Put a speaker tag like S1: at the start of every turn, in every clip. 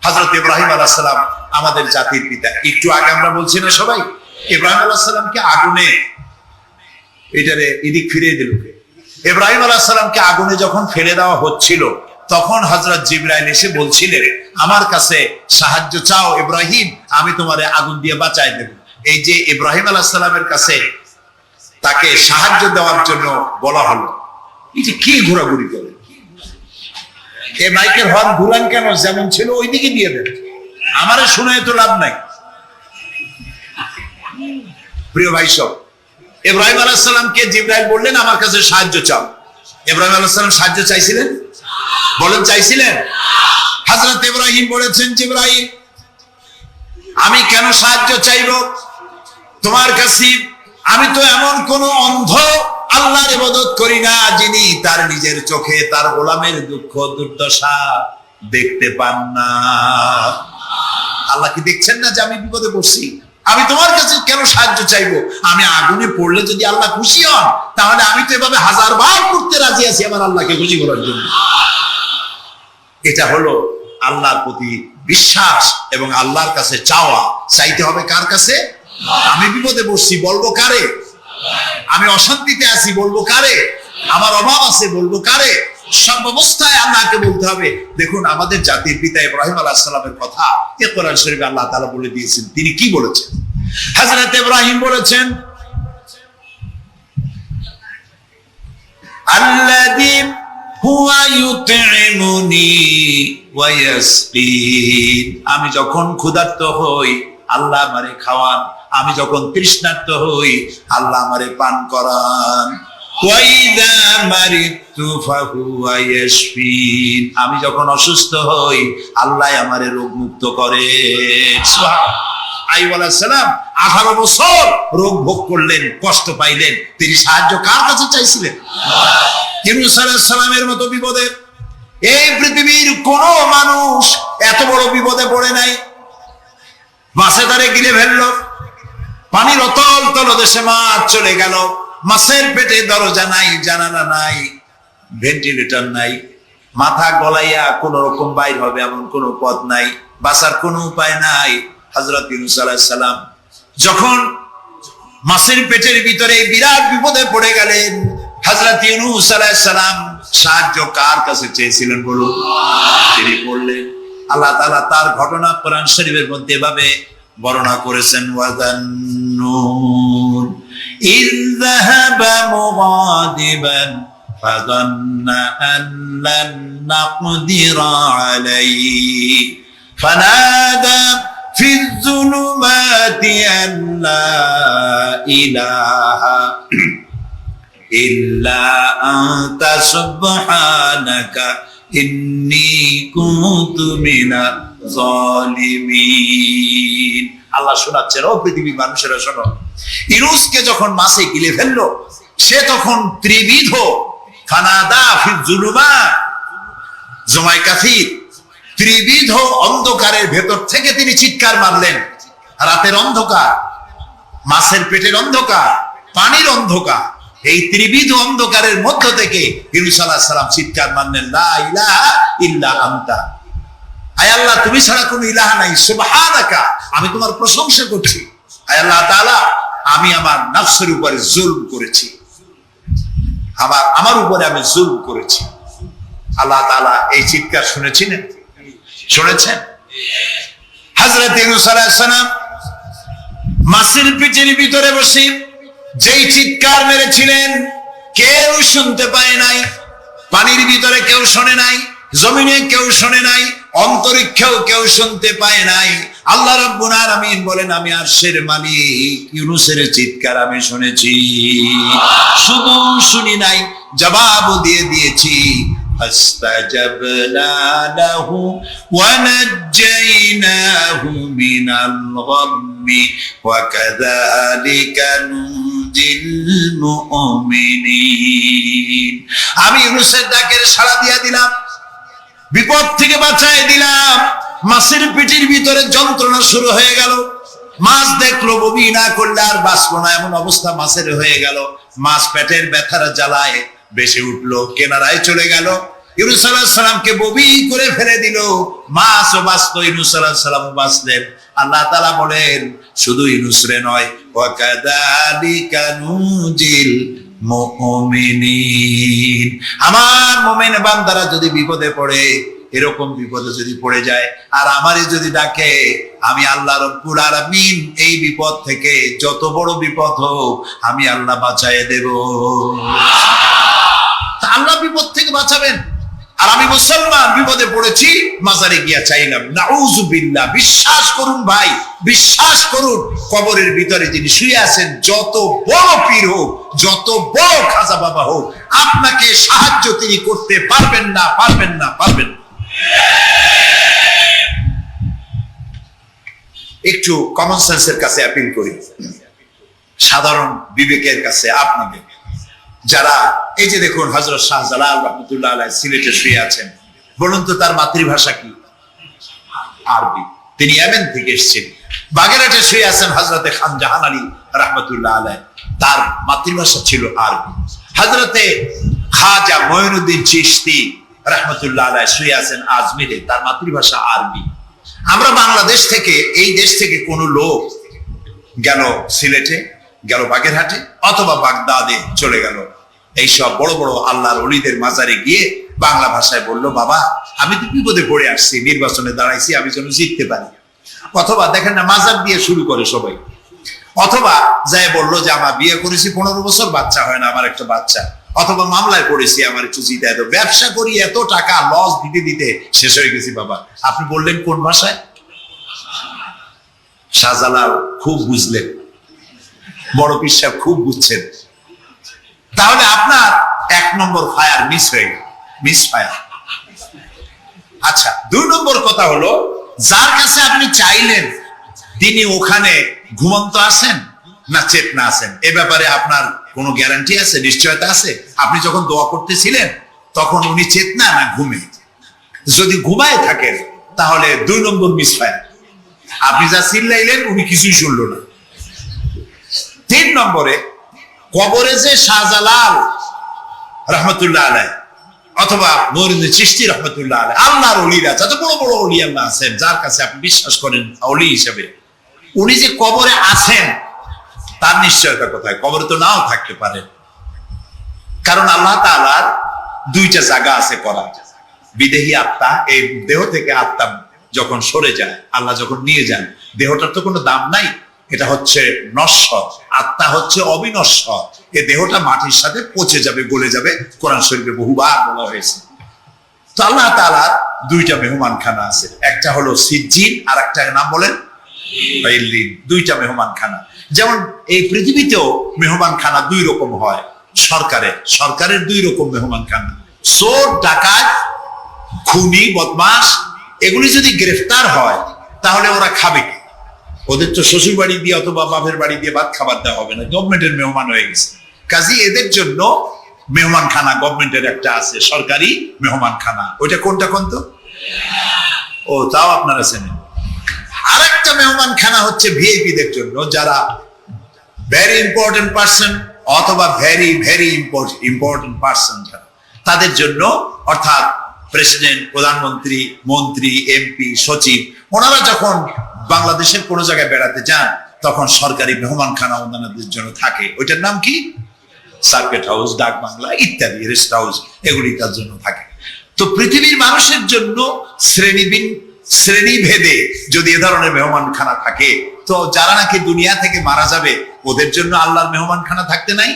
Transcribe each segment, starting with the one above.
S1: হযরত ইব্রাহিম আলাইহিস সালাম আমাদের জাতির পিতা। একটু আগে আমরা বলছি না সবাই, ইব্রাহিম আলাইহিস সালামকে আগুনে, এটারে এদিক ফিরিয়ে দিল কে? ইব্রাহিম আলাইহিস সালামকে আগুনে যখন ফেলে দেওয়া হচ্ছিল, তখন হযরত জিবরাইল এসে বলছিলেন, আমার কাছে সাহায্য চাও ইব্রাহিম, আমি তোমারে আগুন দিয়ে বাঁচাই দেব। এই যে ইব্রাহিম আলাইহিস সালামের কাছে তাকে সাহায্য দেওয়ার জন্য বলা হলো। এই যে কি ঘোরাঘুরি করে, এই মাইকের হর্ন ঘুরান কেন? যেমন ছিল ওইদিকে দিয়ে দেন, আমারে শুনে তো লাভ নাই। প্রিয় ভাই সব, ইব্রাহিম আলাইহিস সালামকে জিবরাইল বললেন, আমার কাছে সাহায্য চাও। ইব্রাহিম আলাইহিস সালাম সাহায্য চাইছিলেন? বলেন, চাইছিলেন? হযরত ইব্রাহিম বলেছেন, জিবরাইল, আমি কেন সাহায্য চাইব তোমার কাছে? আমি তো এমন কোন অন্ধ আল্লাহর ইবাদত করি না যিনি তার নিজের চোখে তার গোলামের দুঃখ দুর্দশা দেখতে পান না। আল্লাহ কি দেখছেন না যে আমি বিপদে পড়ছি? আমি তোমার কাছে কেন সাহায্য চাইবো? আমি আগুনে পড়লে যদি আল্লাহ খুশি হন, তাহলে আমি তো এভাবে 1000 বার করতে রাজি আছি আমার আল্লাহকে খুশি করার জন্য। এটা হলো আল্লাহর প্রতি বিশ্বাস এবং আল্লাহর কাছে চাওয়া। চাইতে হবে কার কাছে? আমি বিপদে পড়ছি, বলবো কারে? আমি অশান্তিতে আছি, বলবো কারে? আমার অভাব আছে, বলবো কারে? সব অবস্থায় আল্লাহকে বলতে হবে। দেখুন আমাদের জাতির পিতা ইব্রাহিম আলাইহিস সালামের কথা কোরআন শরীফে আল্লাহ তাআলা বলে দিয়েছেন। তিনি কি বলেছেন? হযরত ইব্রাহিম বলেছেন, আল্লাযী হুয়া ইউতঈমুনি ওয়া ইয়াসকিন। আমি যখন ক্ষুধার্ত হই আল্লাহ আমারে খাওয়ান, আমি যখন তৃষ্ণার্ত হই আল্লাহ আমারে পান করান। ওয়া ইযা মারিতু ফাহুয়া ইয়াশফিন। আমি যখন অসুস্থ হই আল্লাহ আমারে রোগ মুক্ত করে। সুবহানাল্লাহ। আইয়ুব আলাইহিস সালাম 18 বছর রোগ ভোগ করলেন, কষ্ট পাইলেন, তিনি সাহায্য কার কাছে চাইছিলেন? ইউনূস আলাইহিস সালামের মতো বিপদে এই পৃথিবীর কোন মানুষ এত বড় বিপদে পড়ে নাই। মাছে তারে গিলে ফেললো, পানির অতল তলদেশে মাছ চলে গেল, মাছের পেটে দরজা নাই, জানালা নাই, ভেন্টিলেটর নাই, মাথা গলাইয়া কোন রকম বাইর হবে এমন কোন পথ নাই, বাঁচার কোনো উপায় নাই। হযরত ইউনূস আলাইহিস সালাম যখন মাছের পেটের ভিতরে বিরাট বিপদে পড়ে গেলেন, হযরত ইউনূস আলাইহিস সালাম সাহায্য কার কাছে চেয়েছিলেন বলুন? তিনি বললেন, আল্লাহ তাআলা তার ঘটনা কোরআন শরীফের মধ্যে এভাবে বর্ণনা করেছেন, ওয়াযান্নুন ইয যাহাবা মুগাদিবান ফাযান্না আন লান নাকদিরা আলাইহি ফানাদা ফি যুলুমাতি আন লা ইলাহা ইল্লা আনতা সুবহানাকা ইন্নী কুনতু মিনাজ জালিমিন। আল্লাহ শোনাচ্ছেন, ও পৃথিবীর মানুষেরা শোনো, ইউনূসকে যখন মাছে গিলে ফেললো, সে তখন ত্রিবিধ ফানাদা ফি যুলুমাত, জমায় কাসির, ত্রিবিধ অন্ধকারের ভেতর থেকে তিনি চিৎকার মারলেন। রাতের অন্ধকার, মাছের পেটের অন্ধকার, পানির অন্ধকার, এই ত্রিবিধ অন্ধকারের মধ্য থেকে ইউনূস আলাইহিস সালাম চিৎকার মারলেন, লা ইলাহা ইল্লা আনতা। আয় আল্লাহ, তুমি ছাড়া কোনো ইলাহা নাই, সুবহানাকা, আমি তোমার প্রশংসা করছি। আয় আল্লাহ তাআলা, আমি আমার নফসের উপরে জুলম করেছি, আমার উপরে আমি জুলম করেছি। আল্লাহ তাআলা এই চিৎকার শুনেছেন? হযরত ইউনূস আলাইহিস সালাম মাছের পেটের ভিতরে বসে যেই চিৎকার মেরেছিলেন কেউ শুনতে পায় নাই। পানির ভিতরে কেউ শোনে নাই, জমিনে কেউ শোনে নাই, অন্তরিক্ষেও কেউ শুনতে পায় নাই। আল্লাহ রাব্বুল আলামিন বলেন, আমি আরশের মালিক, ইউনূসের চিৎকার আমি শুনেছি। শুধু শুনি নাই, জবাবও দিয়ে দিয়েছি। ফাস্তাজাবনা লাহু ওয়া নাজ্জাইনাহু মিনাল গাম্মি ওয়া কাযালিকা নুনজিল মুমিনিন। আমি ইউনূসের ডাকের সাড়া দিয়া দিলাম, বিপদ থেকে বাঁচায় দিলাম। মাছের পেটের ভিতরে যন্ত্রণা শুরু হয়ে গেল, মাছ দেখলো বমি না করলে আর বাঁচবো না এমন অবস্থা মাছের হয়ে গেল। মাছ পেটের ব্যথার জ্বালায় বেশি উঠলো, কেনারায় চলে গেল। ইউনূস আলাইহিস সালামকে ববি করে ফেলে দিল, মাছও বাঁচত, ইউনূস আলাইহিস সালাম বাঁচলেন। আল্লাহ তাআলা বলেন শুধু ইউনূস রে নয়, ওয়া কাযালিকা নুজিল মুমিনিন, আমার মুমিন বান্দারা যদি বিপদে পড়ে, এরকম বিপদে যদি পড়ে যায় আর আমারে যদি ডাকে, আমি আল্লাহ রব্বুল আলামিন এই বিপদ থেকে যত বড় বিপদ হোক আমি আল্লাহ বাঁচায় দেব। আল্লাহ বিপদ থেকে বাঁচাবেন। আর আমি মুসলমান বিপদে পড়েছি, মাজারে গিয়া চাইলাম, নাউযুবিল্লাহ। বিশ্বাস করুন ভাই, বিশ্বাস করুন, কবরের ভিতরে যিনি শুয়ে আছেন, যত বড় পীর হোক, যত বড় খাজা বাবা হোক, আপনাকে সাহায্য তিনি করতে পারবেন না, পারবেন না, পারবেন না। একটু কমন সেন্সের কাছে অ্যাপিল করি, সাধারণ বিবেকের কাছে আপনাদের, যারা এই যে দেখুন হযরত শাহজালাল রাহমাতুল্লাহ আলাইহি সিলেটে শুয়ে আছেন, বলুন তো তার মাতৃভাষা কি? আরবি। তিনি ইয়েমেন থেকে এসেছেন। বাগেরহাটে শুয়ে আছেন হযরতে খান জাহান আলী রাহমাতুল্লাহ আলাইহি, তার মাতৃভাষা ছিল আরবি। হযরতে খাজা মঈনুদ্দিন চিশতি রাহমাতুল্লাহ আলাইহি শুয়ে আছেন আজমিরে, তার মাতৃভাষা আরবি। আমরা বাংলাদেশ থেকে, এই দেশ থেকে কোন লোক গেল সিলেটে, গেল বাগেরহাটে অথবা বাগদাদে চলে গেল, এইসব বড় বড় আল্লাহর ওলিদের মাজারে গিয়ে বাংলা ভাষায় বলল, বাবা আমি তো বিপদে পড়ে আসছি, নির্বাচনে দাঁড়াইছি, আমি যেন জিততে পারি। অথবা দেখেন না, মাজার দিয়ে শুরু করে সবাই। অথবা যাই বললো যে আমার বিয়ে করেছি 15 বছর, বাচ্চা হয় না, আমার একটা বাচ্চা। অথবা মামলায় পড়েছি, আমার একটু জিতায় দাও, ব্যবসা করি এত টাকা লস দিতে দিতে শেষ হয়ে গেছি। বাবা আপনি বললেন কোন ভাষায়? শাহজালাল খুব বুঝলেন, বড় পীর সাহেব খুব বুঝছেন। তাহলে আপনার 1 নম্বর ফায়ার মিস হয়ে গেল, মিস ফায়ার। আচ্ছা, 2 নম্বর কথা হলো, যার কাছে আপনি চাইলেন তিনি ওখানে ঘুমন্ত আছেন না চেতনা আছেন, এ ব্যাপারে আপনার কোনো গ্যারান্টি আছে, নিশ্চয়তা আছে? আপনি যখন দোয়া করতেছিলেন তখন উনি চেতনা না ঘুমে? যদি ঘুমায় থাকেন তাহলে 2 নম্বর মিস ফায়ার। আপনি যা চিল্লাইলেন উনি কিছুই শুনলো না। 3 নম্বরে, কবরে যে শাহজালাল রাহমাতুল্লাহ আলাইহি অথবা মঈনুদ্দিন চিশতি রাহমাতুল্লাহ আলাইহি, আল্লাহর ওলিরা, যত বড় বড় ওলি আল্লাহ আছেন, যার কাছে আপনি বিশ্বাস করেন ওলি হিসেবে, উনি যে কবরে আছেন তার নিশ্চয়তা কোথায়? কবরে তো নাও থাকতে পারে, কারণ আল্লাহ তাআলার 2টা জায়গা আছে করা। বিদেহী আত্মা, এই দেহ থেকে আত্মা যখন সরে যায়, আল্লাহ যখন নিয়ে যান, দেহটার তো কোনো দাম নাই, এটা হচ্ছে নশ্বর, আত্মা হচ্ছে অবিনশ্বর। এই দেহটা মাটির সাথে পচে যাবে, গলে যাবে, কোরআন শরীফে বহুবার বলা হয়েছে। তো আল্লাহ তাআলার 2টা মেহমানখানা আছে, একটা হলো সিজ্জিন আর একটা নাম বলেন ইল্লিন। 2টা মেহমানখানা। যেমন এই পৃথিবীতেও মেহমানখানা 2 রকম হয়। সরকারের 2 রকম মেহমানখানা। চোর, ডাকাত, খুনি, বদমাশ, এগুলি যদি গ্রেফতার হয় তাহলে ওরা খাবে কি? ওদের তো শ্বশুর বাড়ি দিয়ে অথবা বাপের বাড়ি দিয়ে ভাত খাবার দেওয়া হবে না, গভর্নমেন্টের মেহমান হয়ে গেছে। কাজী এদের জন্য মেহমানখানা গভর্নমেন্টের একটা আছে, সরকারি মেহমানখানা। ওইটা কোনটা কোন তো? ও, তাও আপনারা চেনেন। আরেকটা মেহমানখানা হচ্ছে ভিআইপিদের জন্য, যারা ভেরি ইম্পর্টেন্ট পার্সন অথবা ভেরি ভেরি ইম্পর্টেন্ট পার্সন, যারা তাদের জন্য, অর্থাৎ প্রেসিডেন্ট, প্রধানমন্ত্রী, মন্ত্রী, এমপি, সচিব, ওনারা যখন বাংলাদেশের কোন জায়গায় বেড়াতে যান তখন সরকারি মেহমানখানা ওনাদের জন্য থাকে। ওইটার নাম কি? সার্কিট হাউস, ডাক বাংলা ইত্যাদি, রেস্ট হাউস, এগুলি তার জন্য থাকে। তো পৃথিবীর মানুষের জন্য শ্রেণীভেদে যদি এ ধরনের মেহমানখানা থাকে, তো যারা নাকি দুনিয়া থেকে মারা যাবে ওদের জন্য আল্লাহর মেহমানখানা থাকতে নাই?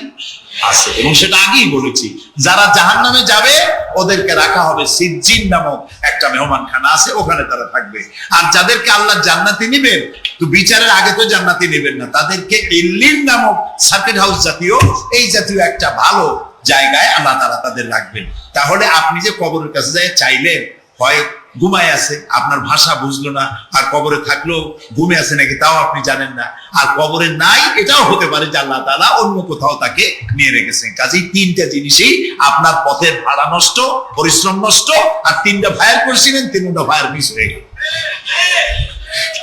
S1: আছে, এবং সেটা আগেই বলেছি। যারা জাহান্নামে যাবে ওদেরকে রাখা হবে সিজ্জিন নামক একটা মেহমানখানা আছে, ওখানে তারা থাকবে। আর যাদেরকে আল্লাহ জান্নাতে নেবেন, তো বিচারের আগে তো জান্নাতে নেবেন না, তাদেরকে ইল্লিন নামক সার্কিট হাউস জাতীয়, এই জাতীয় একটা ভালো জায়গায় আল্লাহ তাআলা তাদের রাখবেন। তাহলে আপনি যে কবরের কাছে যায় চাইলেন, হয় ঘুমায় আছে, আপনার ভাষা বুঝলো না, আর কবরে থাকলেও ঘুমে আছে নাকি তাও আপনি জানেন না, আর কবরে নাই এটাও হতে পারে যে আল্লাহ তাআলা অন্য কোথাও তাকে নিয়ে রেখেছেন। কাজেই 3টা জিনিসই, আপনার পথের ভাড়া নষ্ট, পরিশ্রম নষ্ট, আর 3টা ফায়ার করেছিলেন, 3টা ফায়ার মিস হয়ে গেল।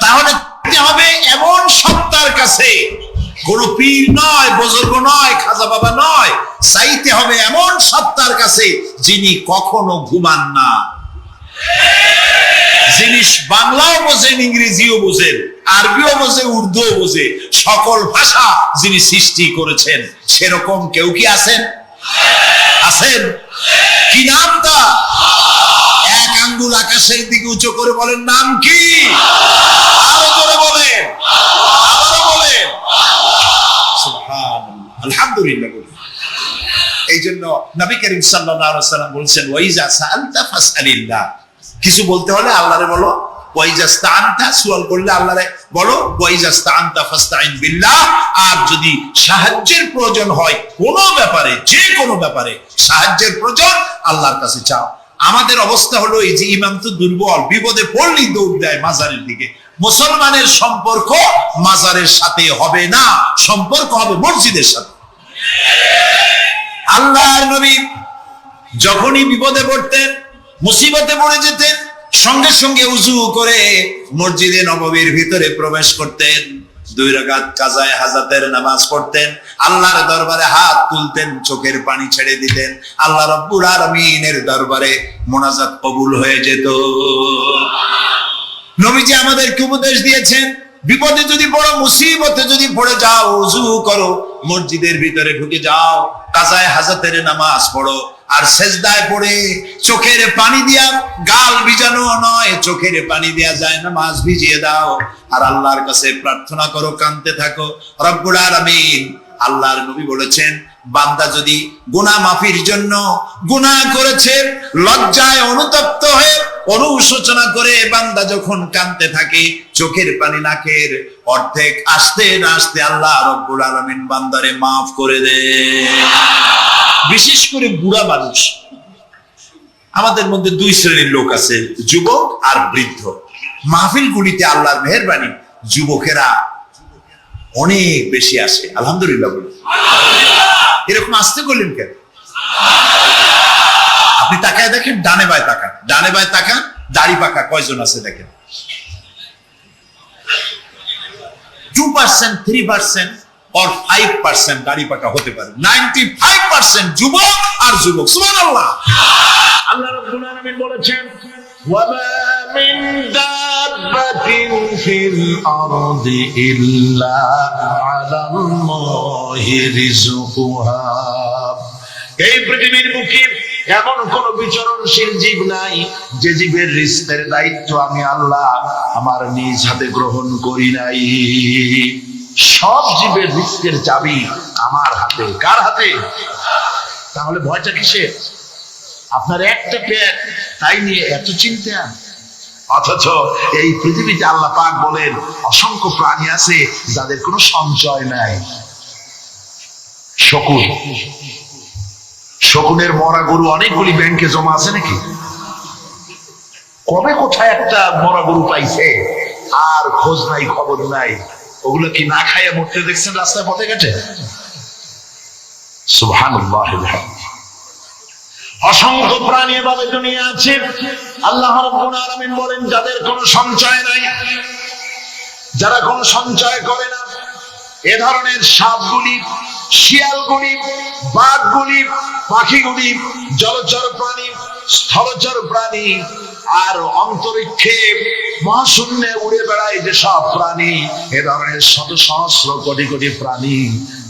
S1: তাহলে হবে এমন সত্তার কাছে কোন পীর নয়, বুজুর্গ নয়, খাজা বাবা নয়, চাইতে হবে এমন সত্তার কাছে যিনি কখনো ঘুমান না, যিনি বাংলাও বোঝেন, ইংরেজিও বোঝেন, আরবিও বোঝে, উর্দুও বোঝে, সকল ভাষা যিনি সৃষ্টি করেছেন, সেরকম কেউ কি আছেন? আছেন? কি নাম তা? এক আঙ্গুল আকাশের দিকে উঁচু করে বলেন, নাম কি? আরো জোরে বলেন, আবারও বলেন সুবহানাল্লাহ, আলহামদুলিল্লাহ বলেন। এই জন্য নবী করিম সাল্লাল্লাহু আলাইহি ওয়াসাল্লাম বলেছেন, ওয়াইজা সাআলতা ফাসআলিল্লাহ, কিছু বলতে হলে আল্লাহরে বলো, ওয়াইজা ইসতাআনতা, সুয়াল করলে আল্লাহরে বলো, ওয়াইজা ইসতাআনতা ফাসতাইন বিল্লাহ। আর যদি সাহায্যের প্রয়োজন হয় কোনো ব্যাপারে, যে কোনো ব্যাপারে সাহায্যের প্রয়োজন, আল্লাহর কাছে চাও। আমাদের অবস্থা হলো এই যে ইমাম তো দুর্বল, বিপদে পড়লেই দৌড় দেয় মাজারের দিকে। মুসলমানের সম্পর্ক মাজারের সাথে হবে না, সম্পর্ক হবে মসজিদের সাথে। আল্লাহর নবী যখনই বিপদে পড়তেন, মুসিবতে পড়ে যেতেন, সঙ্গে সঙ্গে উযু করে মসজিদে নববীর ভিতরে প্রবেশ করতেন, 2 রাকাত কাজায়ে হাজাতের নামাজ পড়তেন, আল্লাহর দরবারে হাত তুলতেন, চোখের পানি ছেড়ে দিতেন, আল্লাহ রাব্বুল আলামিনের দরবারে মোনাজাত কবুল হয়ে যেত। নবীজি আমাদেরকে উপদেশ দিয়েছেন, বিপদে যদি পড়ো, মুসিবতে যদি পড়ে যাও, উযু করো, মসজিদের ভিতরে ঢুকে যাও, কাজায়ে হাজাতের নামাজ পড়ো, আর সেজদায় পড়ে চোখের পানি দিয়া, গাল ভিজানো নয়, চোখের পানি দিয়া যায় নামাজ ভিজিয়ে দাও, আর আল্লাহর কাছে প্রার্থনা করো, কাঁদতে থাকো রব্বুল আলামিন। আল্লাহর নবী বলেছেন, বান্দা যদি গুনাহ মাফির জন্য গুনাহ করেছে, লজ্জায় অনুতপ্ত হয়ে অনুশোচনা করে বান্দা যখন কাঁদতে থাকে, চোখের পানি নাকের অর্ধেক আসতে না আসতে আল্লাহ রব্বুল আলামিন বান্দারে মাফ করে দেন। বিশেষ করে বুড়া মানুষ, আমাদের মধ্যে 2 শ্রেণীর লোক আছে, যুবক আর বৃদ্ধ। মাহফিল গুলিতে আল্লাহর মেহেরবানি যুবকেরা অনেক বেশি আসে, আলহামদুলিল্লাহ বলুন। এরকম আসতে করলেন কেন? আপনি তাকায় দেখেন, ডানে বায় তাকান, ডানে বায় তাকান, দাড়ি পাকা কয়জন আছে দেখেন। 2%, 3% or 5% দাড়ি পাকা হতে পারে, 95% যুবক আর যুবক। সুবহানাল্লাহ। আল্লাহ রাব্বুল আলামিন বলেছেন, ওয়ামা মিন দাব্বাতিন ফিল আরদি ইল্লা আলাল্লাহি রিজকুহা। এই পৃথিবীর বুকে এমন কোন বিচরণশীল জীব নাই যে জীবের রিজকের দায়িত্ব আমি আল্লাহ আমার নিজ হাতে গ্রহণ করি নাই। সব জীবের রিজকের চাবি আমার হাতে। কার হাতে? তাহলে ভয়টা কিসে? আপনার একটা পেট, তাই নিয়ে এত চিন্তা। অথচ এই পৃথিবীতে আল্লাহ পাক বলেন, অসংখ্য প্রাণী আছে যাদের কোনো সঞ্চয় নাই। শকুন, শকুনের মরা গরু অনেকগুলি ব্যাংকে জমা আছে নাকি? কবে কোথায় একটা মরা গরু পাইছে, আর খোঁজ নাই, খবর নাই। ওগুলো কি না খাইয়া মরতে দেখছেন রাস্তায় পথে গেছে? সুবহানাল্লাহ। অসংখ্য প্রাণী এভাবে দুনিয়া আছে, আল্লাহ রাব্বুল আলামিন বলেন যাদের কোনো সঞ্চয় নাই, যারা কোনো সঞ্চয় করে না। এ ধরনের সাপগুলি, শিয়ালগুলি, বাঘগুলি, পাখিগুলি, জলচর প্রাণী, স্থলচর প্রাণী, আর অন্তরিক্ষে মহাশূন্যে উড়ে বেড়ায় যে সব প্রাণী, এ ধরনের শত সহস্র কোটি কোটি প্রাণী,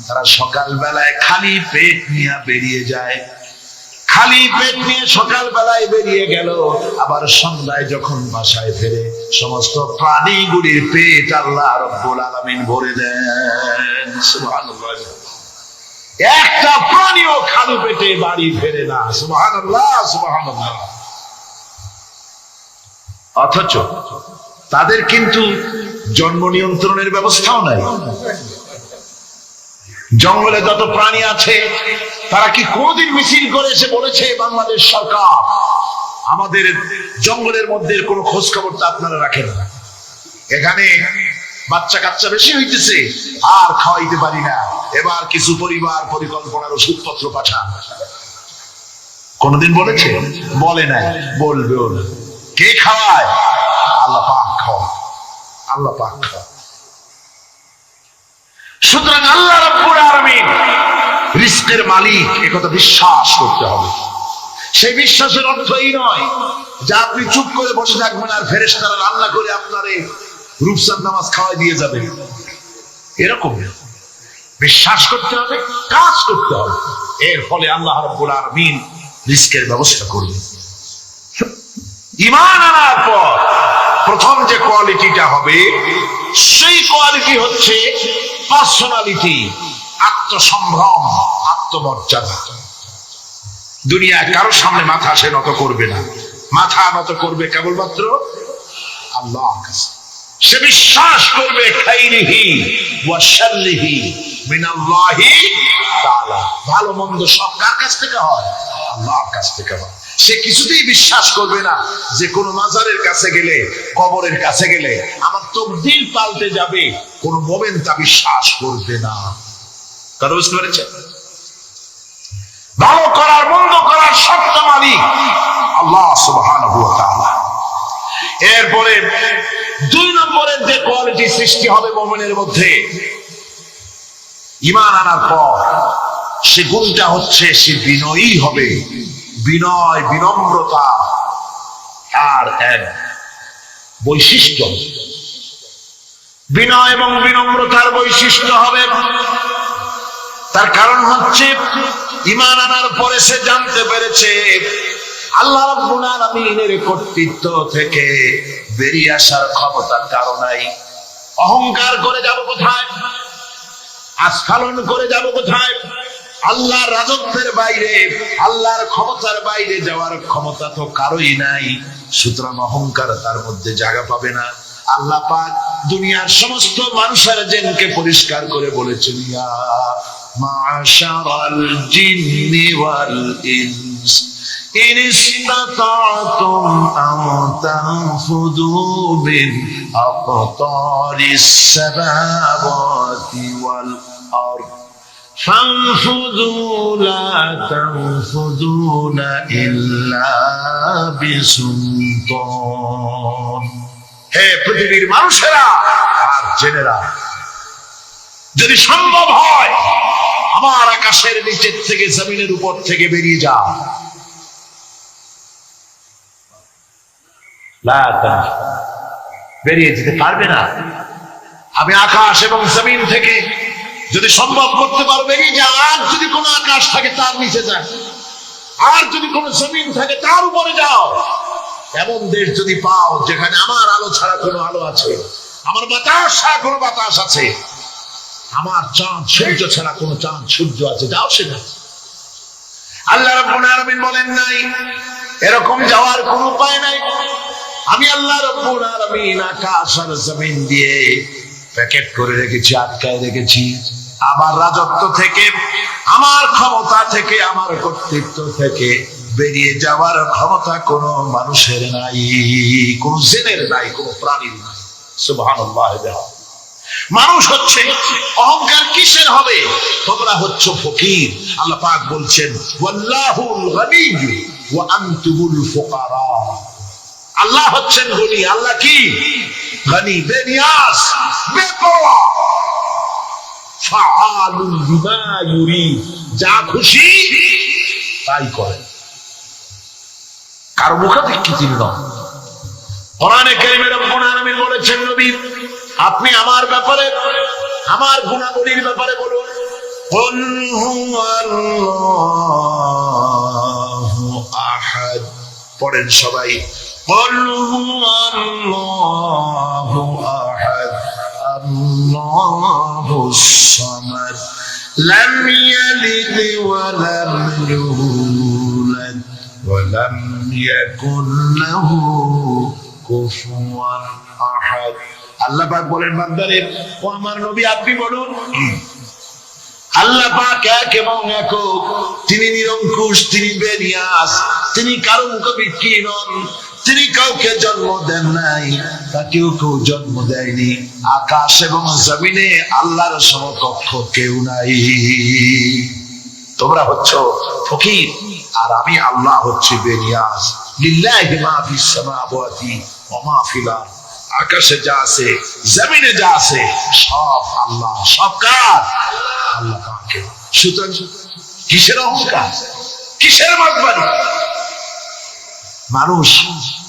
S1: তারা সকাল বেলায় খালি পেট নিয়ে বেরিয়ে যায়। খালি পেট নিয়ে সকাল বেলায় বেরিয়ে গেল, আবার সন্ধ্যায় যখন বাসায় ফেরে সমস্ত প্রাণীগুলির পেট আল্লাহ রাব্বুল আলামিন ভরে দেন। সুবহানাল্লাহ। একটা প্রাণীও খালি পেটে বাড়ি ফেরে না। সুবহানাল্লাহ, সুবহানাল্লাহ। অথচ তাদের কিন্তু জন্ম নিয়ন্ত্রণের ব্যবস্থাও নাই। জঙ্গলে যত প্রাণী আছে, তারা কি কোনদিন মিছিল করে এসে বলেছে বাংলাদেশ সরকার আমাদের জঙ্গলের মধ্যে কোনো খোঁজ খবর তো আপনারা রাখেন না, এখানে বাচ্চা কাচ্চা বেশি হইতেছে, আর খাওয়াইতে পারি না, এবার কিছু পরিবার পরিকল্পনার ওষুধপত্র পাঠান? কোনদিন বলেছে? বলে নাই, বলবেও না। কে খাওয়ায়? আল্লাহ পাক খাওয়ায়, আল্লাহ পাক খাওয়ায়।
S2: সুতরাং আল্লাহ রাব্বুল আলামিন রিজকের মালিক, একথা বিশ্বাস করতে হবে। সেই বিশ্বাসের অর্থ এই নয় যে আপনি চুপ করে বসে থাকবেন আর ফেরেশতারা রান্না করে আপনারে রূপসার নামাজ খাওয়াই দিয়ে যাবে, এরকম না। বিশ্বাস করতে হবে, কাজ করতে হবে, এর ফলে আল্লাহ রাব্বুল আলামিন রিজকের ব্যবস্থা করবেন। ঈমান আনার পর প্রথম যে কোয়ালিটিটা হবে, সেই কোয়ালিটি হচ্ছে পার্সোনালিটি, আত্মসম্ভ্রম, আত্মমর্যাদা। দুনিয়ায় কারোর সামনে মাথা সে নত করবে না, মাথা নত করবে কেবলমাত্র আল্লাহর কাছে। সে বিশ্বাস করবে খাইরিহি ওয়া শাররিহি মিনাল্লাহি তাআলা, ভালো মন্দ সব কার কাছ থেকে হয়? আল্লাহর কাছ থেকে হয়। সে কিছুতেই বিশ্বাস করবে না যে কোন মাজারের কাছে গেলে, কবরের কাছে গেলে আমার তকদির পাল্টে যাবে, কোন মোমেন তা বিশ্বাস করবে না। কথা বুঝতে পেরেছেন? ভালো করার মন্দ করার সত্য মালিক আল্লাহ সুবহানাহু ওয়া তাআলা। এরপরে 2 নম্বরের যে কোয়ালিটি সৃষ্টি হবে মুমিনের মধ্যে ঈমান আনার পর, সে গুণটা হচ্ছে সে বিনয়ী হবে। বিনয়, বিনম্রতা আর এক বৈশিষ্ট্য। বিনয় এবং বিনম্রতার বৈশিষ্ট্য হবে। তার কারণ হচ্ছে ঈমান আনার পরে সে জানতে পেরেছে আল্লাহ রাব্বুল আলামিনের কর্তৃত্ব থেকে বেরিয়ে আসার ক্ষমতা কারো নাই। অহংকার করে যাব কোথায়? আস্ফালন করে যাব কোথায়? আল্লাহর রাজত্বের বাইরে, আল্লাহর ক্ষমতার বাইরে যাওয়ার ক্ষমতা তো কারোই নাই। সুতরাং অহংকার তার মধ্যে জায়গা পাবে না। আল্লাহ পাক দুনিয়ার সমস্ত মানুষের জিনকে পরিষ্কার করে বলেছেন, ইয়া মাশারাল জিন্নি ওয়াল ইনস ইন ইসতাতা'তুম আন তানফুযু মিন আকতারিস সামাওয়াতি ওয়াল আরদ فانفذوا لا تنفذون إلا بسلطان। হে পৃথিবীর মানুষেরা আর জেনেরা, যদি সম্ভব হয় আমার আকাশের নিচের থেকে, জমিনের উপর থেকে বেরিয়ে যাও। বেরিয়ে যেতে পারবে না। আমি আকাশ এবং জমিন থেকে যদি সম্ভব করতে পারো বেরিয়ে যা। আর যদি কোনো আকাশ থাকে তার নিচে যা, আর যদি কোনো জমিন থাকে তার উপরে যাও। এমন দেশ যদি পাও যেখানে আমার আলো ছাড়া কোনো আলো আছে, আমার বাতাস ছাড়া কোনো বাতাস আছে, আমার চাঁদ সূর্য ছাড়া কোনো চাঁদ সূর্য আছে, যাও সেটা। আল্লাহ রাব্বুল আলামিন বলেন নাই এরকম যাওয়ার কোনো উপায় নাই। আমি আল্লাহ রাব্বুল আলামিন আকাশ আর জমিন দিয়ে প্যাকেট করে রেখেছি, আটকায় রেখেছি। আমার রাজত্ব থেকে, আমার ক্ষমতা থেকে, আমার কর্তৃত্ব থেকে বেরিয়ে যাওয়ার ক্ষমতা কোন মানুষের নাই, কোন জিনের নাই, কোন প্রাণীর নাই। সুবহানাল্লাহ। মানুষ হচ্ছে অহংকার কিসের হবে? তোমরা হচ্ছ ফকির। আল্লাহ পাক বলছেন ওয়াল্লাহুল গনিয়্যু ওয়া আনতুমুল ফুকারা। আল্লাহ হচ্ছেন গনি। আল্লাহ কি? গনি, বেনিয়াস, বেপরোয়া। ফাআলুন লিমা ইউরিদ, যা খুশি তাই করেন, কারো মুখাপেক্ষী নন। কোরআনে কারীমে রব্বুল আলামিন বলেছেন, নবী আপনি আমার ব্যাপারে, আমার গুণাবলীর ব্যাপারে বলুন। কুল হুয়াল্লাহু আহাদ। পড়েন সবাই। কুল হুয়াল্লাহু আহাদ আল্লাহুস সামাদ লাম ইয়ালিদ ওয়া লাম ইউলাদ ওয়া লাম ইয়াকুল লাহু কুফুয়ান আহাদ। আল্লাহ পাক বলেন, বান্দারে ও আমার নবী আপনি বলুন, আল্লাহ পাক এক এবং একক, তিনি নিরঙ্কুশ, তিনি বেনিয়াস, তিনি কারো মুখাপেক্ষী নন, তিনি কাউকে জন্ম দেন নাই, তাকেও কেউ জন্ম দেয়নি। আকাশ এবং জমিনে আল্লাহর সমকক্ষ কেউ নাই। তোমরা হচ্ছ ফকির আর আমি আল্লাহ হচ্ছে বেনিয়াস। লিল্লাহি মা ফিস সামাওয়াতি ওয়া মা ফিল আরদ। আকাশে যা আছে, জমিনে যা আছে, সব আল্লাহ, সব কার? আল্লাহ পাকের। সুতরাং কিসের অহংকার, কিসের মাতবাড়ি? মানুষ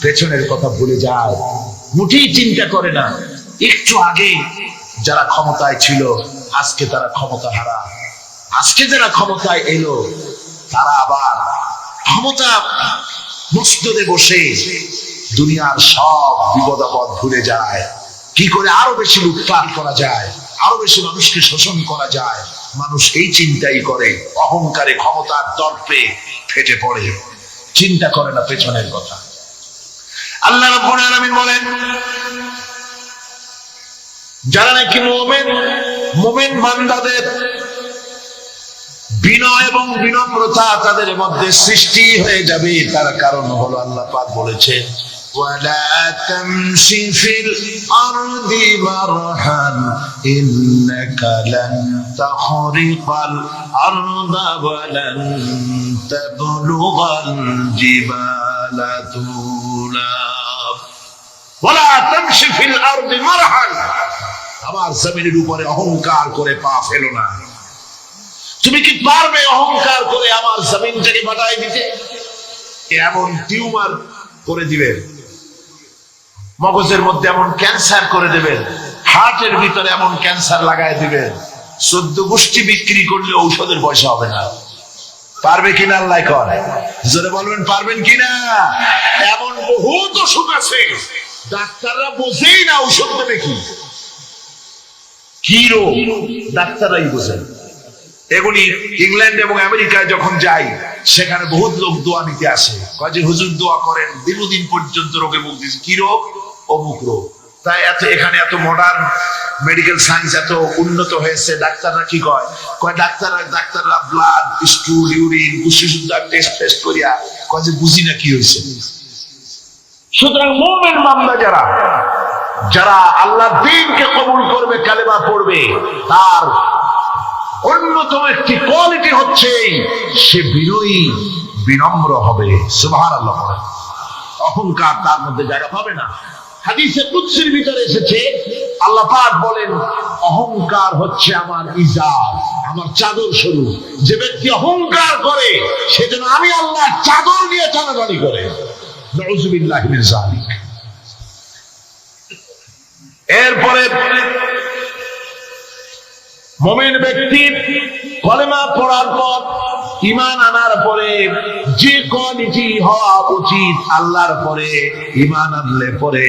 S2: পেছনের কথা ভুলে যায়, মোটেই চিন্তা করে না। একটু আগে যারা ক্ষমতায় ছিল, আজকে তারা ক্ষমতা হারা। আজকে যারা ক্ষমতায় এলো, তারা আবার ক্ষমতা মসনদে বসে দুনিয়ার সব বিপদ আপদ ভুলে যায়। কি করে আরো বেশি লুটপাট করা যায়, আরো বেশি মানুষকে শোষণ করা যায়, মানুষ এই চিন্তাই করে। অহংকারে, ক্ষমতার দর্পে ফেটে পড়ে, চিন্তা করে না পেছনের কথা। আল্লাহ রাব্বুল আলামিন বলেন, যারা নাকি মুমিন বান্দাদের বিনয় এবং বিনম্রতা তাদের মধ্যে সৃষ্টি হয়ে যাবে, তার কারণ হলো আল্লাহ পাক বলেছেন, ওয়ালা তামশি ফিল আরদি মারহান ইন্নাকা লান তাখরিকাল আরদা ওয়া লান তাবলুগাল জিবালা তুলা। ওয়ালা তামশি ফিল আরদি মারহান, আমার জমিনের উপরে অহংকার করে পা ফেলো না। তুমি কি পারবে অহংকার করে আমার জমিনটাকে বাটাই দিতে? এমন টিউমার করে দিবেন, মগজের মধ্যে এমন ক্যান্সার করে দেবেন, হার্টের ভিতরে এমন ক্যান্সার লাগাই দিবেন, 14 গোষ্ঠী বিক্রি করলে ঔষধের পয়সা হবে না। পারবে কিনা আল্লাহ করে? জোরে বলবেন পারবেন কিনা? এমন বহুত অসুখ আছে, ডাক্তাররা বোঝেই না ঔষধ দেবে কি রোগ, ডাক্তাররাই বোঝেন। এগুলি ইংল্যান্ড এবং আমেরিকায় যখন যাই, সেখানে বহুত লোক দোয়া নিতে আসে, কয় যে হুজুর দোয়া করেন, দীর্ঘদিন পর্যন্ত রোগে ভুগতেছে। কি রোগ? অমুক রোগ। তাই এখানে এত মডার্ন মেডিকেল সায়েন্স এত উন্নত হয়েছে, ডাক্তাররা কি কয়? ডাক্তাররা ব্লাড, স্টুল, ইউরিন, কুশিশুদ্ধা টেস্ট করিয়া কয় যে বুঝি না কি হয়েছে। সুতরাং মুমিন বান্দা যারা আল্লাহর দ্বীনকে কবুল করবে, কালেমা পড়বে, তার অন্যতম একটি কোয়ালিটি হচ্ছে সে বিনয়ী, বিনম্র হবে। সুবহানাল্লাহ। অহংকার তার মধ্যে জায়গা পাবে না। হাদিসে কুদসির ভিতরে এসেছে, আল্লাহ পাক বলেন, অহংকার হচ্ছে আমার ইজার, আমার চাদর স্বরূপ। যে ব্যক্তি অহংকার করে, সেজন্য আমি আল্লাহ চাদর নিয়ে টানাটানি করে। নাউযুবিল্লাহি মিন যালিক। এরপরে মুমিন ব্যক্তি কলেমা পড়ার পর, ঈমান আনার পরে যে কোয়ালিটি হওয়া উচিত, আল্লাহর পরে ঈমান আনলে পরে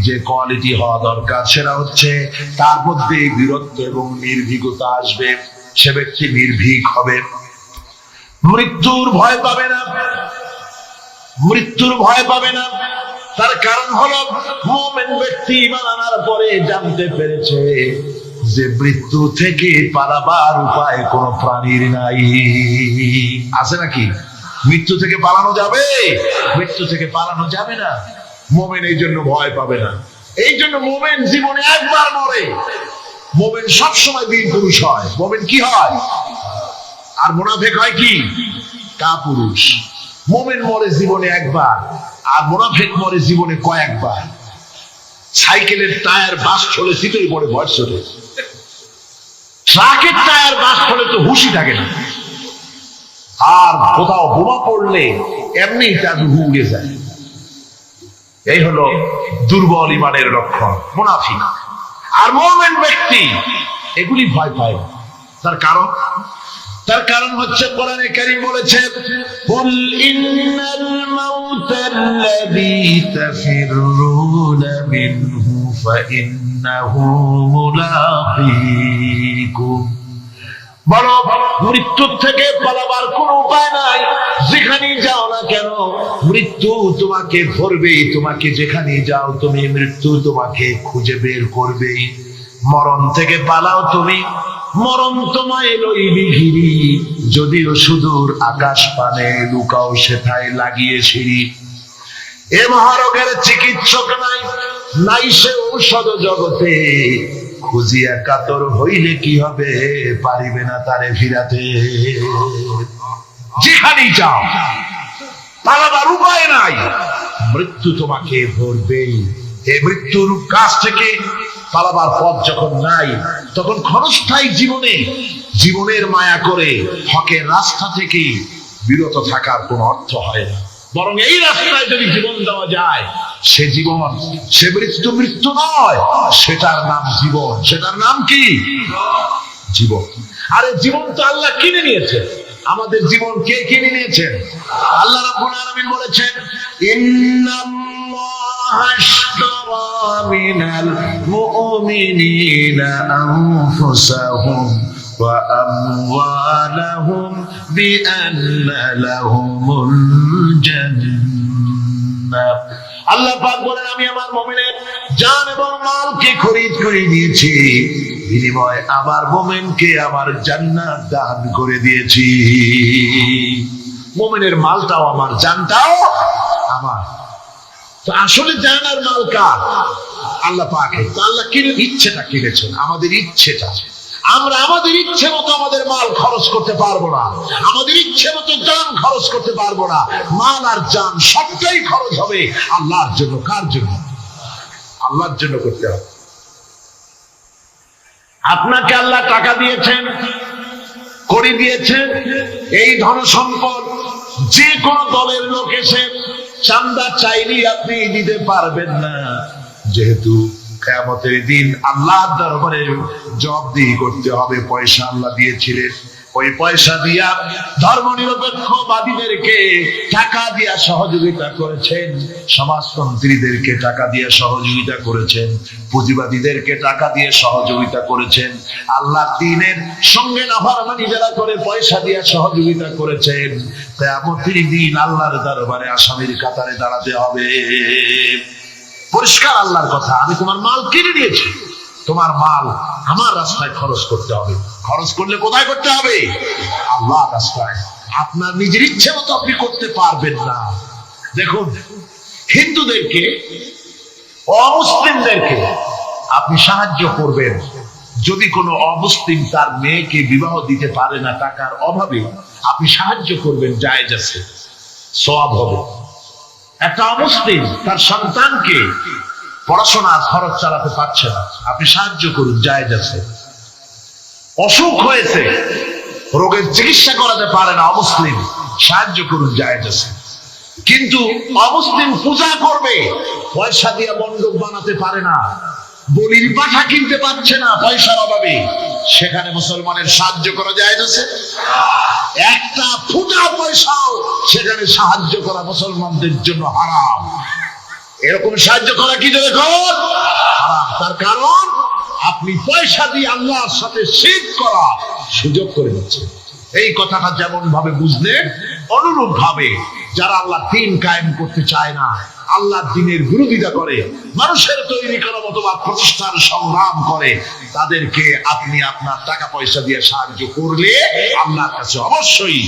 S2: যে কোয়ালিটি হওয়া দরকার, সেটা হচ্ছে তার মধ্যে বীরত্ব এবং নির্ভীকতা আসবে। সে ব্যক্তি নির্ভীক হবে, মৃত্যুর ভয় পাবে না, মৃত্যুর ভয় পাবে না। তার কারণ হলো মুমিন ব্যক্তি ঈমান আনার পরে জানতে পেরেছে যে মৃত্যু থেকে পালাবার উপায় কোন প্রাণীর নাই। আছে নাকি? মৃত্যু থেকে পালানো যাবে? মৃত্যু থেকে পালানো যাবে না। মুমিন এই জন্য ভয় পাবে না। এই জন্য মুমিন জীবনে একবার মরে, মুমিন সবসময় বীর পুরুষ হয়। মুমিন কি হয়? আর মুনাফিক হয় কি? কাপুরুষ। মুমিন মরে জীবনে একবার, আর মুনাফিক মরে জীবনে কয়েকবার। সাইকেলের টায়ার বাস্ট হলে সিটেই পড়ে ভয় চলে, ট্রাকের টায়ার বাস্ট হলে তো হুঁশি থাকে না, আর কোথাও বোমা পড়লে এমনি তার রূহ উড়ে যায়। এই হলো দুর্বল ঈমানের লক্ষণ, মুনাফিক। আর মুমিন ব্যক্তি এগুলি ভয় পায়। তার কারণ হচ্ছে কোরআনে কারীম বলেছে, কুল ইন্নাল মাউতাল্লাযী তাফিরুনা মিনহু ফাইন্নাহু মুলাকীকুম। বলো, মৃত্যুর থেকে পালাবার কোন উপায় নাই। যেখানে যাও না কেন, মৃত্যু তোমাকে ধরবেই। তোমাকে যেখানে যাও, তুমি মৃত্যু তোমাকে খুঁজে বের করবেই। মরণ থেকে পালাও তুমি, মরণ তোমায় লইবি ঘিরি। যদিও সুদূর আকাশ পানে, লুকাও সেথায় লাগিয়ে সিঁড়ি। এ মহারোগের চিকিৎসক নাই, নাই সে ঔষধ জগতে। খুঁজিয়া কাতর হইলে কি হবে, পারিবে না তারে ফিরাতে। যেখানেই যাও, পালাবার উপায় নাই, মৃত্যু তোমাকে ধরবেই। এই মৃত্যুর কাছ থেকে পালাবার পথ যখন নাই, তখন ক্ষণস্থায়ী জীবনের মায়া করে হকের রাস্তা থেকে বিরত থাকার কোনো অর্থ হয় না। বরং এই রাস্তায় যদি জীবন দেওয়া যায়, সে জীবন, সে মৃত্যু নয়, সেটার নাম জীবন। সেটার নাম কি? জীবন। আরে জীবন তো আল্লাহ কিনে নিয়েছে। আমাদের জীবন কে কিনে নিয়েছেন? আল্লাহ রাব্বুল আলামিন বলেছেন, ইন্নাল্লাহা আশতারা মিনাল মুমিনিনা আনফুসাহুম ওয়া আমওয়ালাহুম বিআন্না লাহুমুল জান্নাহ। আল্লাহ পাক বলেন, আমি আমার মুমিনের জান এবং মালকে খরিদ করে দিয়েছি, বিনিময়ে আমার মুমিনকে আমার জান্নাত দান করে দিয়েছি। মুমিনের মালটাও আমার, জানটাও আমার। তো আসলে জান আর মাল কার? আল্লাহ পাকের। তো আল্লাহ ইচ্ছেটা কিনেছেন, আমাদের ইচ্ছেটা। আমরা আমাদের ইচ্ছে মতো আমাদের মাল খরচ করতে পারবো না, আমাদের ইচ্ছে মতো জান খরচ করতে পারবো না। মাল আর জান সবটাই খরচ হবে আল্লাহর জন্য। কার জন্য? আল্লাহর জন্য করতে হবে। আপনাকে আল্লাহ টাকা দিয়েছেন, করে দিয়েছেন, এই ধন সম্পদ যে কোন দলের লোক এসে চাঁদা চাইলেই আপনি দিতে পারবেন না, যেহেতু কিয়ামতের দিন আল্লাহর দরবারে জবাবদিহি করতে হবে। পয়সা আল্লাহ দিয়েছিলেন, ওই পয়সা দিয়া ধর্মনিরপেক্ষবাদীদেরকে টাকা দিয়া সহযোগিতা করেছেন, সমাজতন্ত্রীদেরকে টাকা দিয়ে সহযোগিতা করেছেন, পুঁজিবাদীদেরকে টাকা দিয়ে সহযোগিতা করেছেন, আল্লাহর দ্বীনের সঙ্গে নাফরমানি যারা করে পয়সা দিয়ে সহযোগিতা করেছেন। কিয়ামতের দিন আল্লাহর দরবারে আসামির কাতারে দাঁড়াতে হবে। পরিষ্কার আল্লাহর কথা, আমি তোমার মাল কিনে নিয়েছি, তোমার মাল আমার রাস্তায় খরচ করতে হবে। খরচ করলে কোথায় করতে হবে? আল্লাহর রাস্তায়। আপনার নিজের ইচ্ছে মতো আপনি করতে পারবেন না। দেখুন, হিন্দুদেরকে, অমুসলিমদেরকে আপনি সাহায্য করবেন। যদি কোনো অমুসলিম তার মেয়েকে বিবাহ দিতে পারে না টাকার অভাবে, আপনি সাহায্য করবেন, জায়েজ আছে, সওয়াব হবে। একটা অমুসলিম তার সন্তানকে পড়াশোনার খরচ চালাতে পারছে না, আপনি সাহায্য করুন, জায়েজ আছে। অসুখ হয়েছে, রোগের চিকিৎসা করাতে পারে না অমুসলিম, সাহায্য করুন, জায়েজ আছে। কিন্তু অমুসলিম পূজা করবে, পয়সা দিয়ে মণ্ডপ বানাতে পারে না, বলির পাঠা কিনতে পারছে না পয়সার অভাবে, সেখানে মুসলমানের সাহায্য করা জায়েজ আছে? একটা ফুটা পয়সাও সেখানে সাহায্য করা মুসলমানদের জন্য হারাম। এরকম সাহায্য করা কি জন্য হারাম? তার কারণ আপনি পয়সা দিয়ে আল্লাহর সাথে শিরক করা সুযোগ করে দিচ্ছেন। এই কথাটা যেমন ভাবে বুঝলেন, অনুরূপ ভাবে যারা আল্লাহ দ্বীন কায়েম করতে চায় না, আল্লাহর দ্বীনের বিরোধিতা করে, মানুষের তৈরি করা মতবাদ প্রতিষ্ঠার সংগ্রাম করে, তাদেরকে আপনি আপনার টাকা পয়সা দিয়ে সাহায্য করলে আল্লাহর কাছে অবশ্যই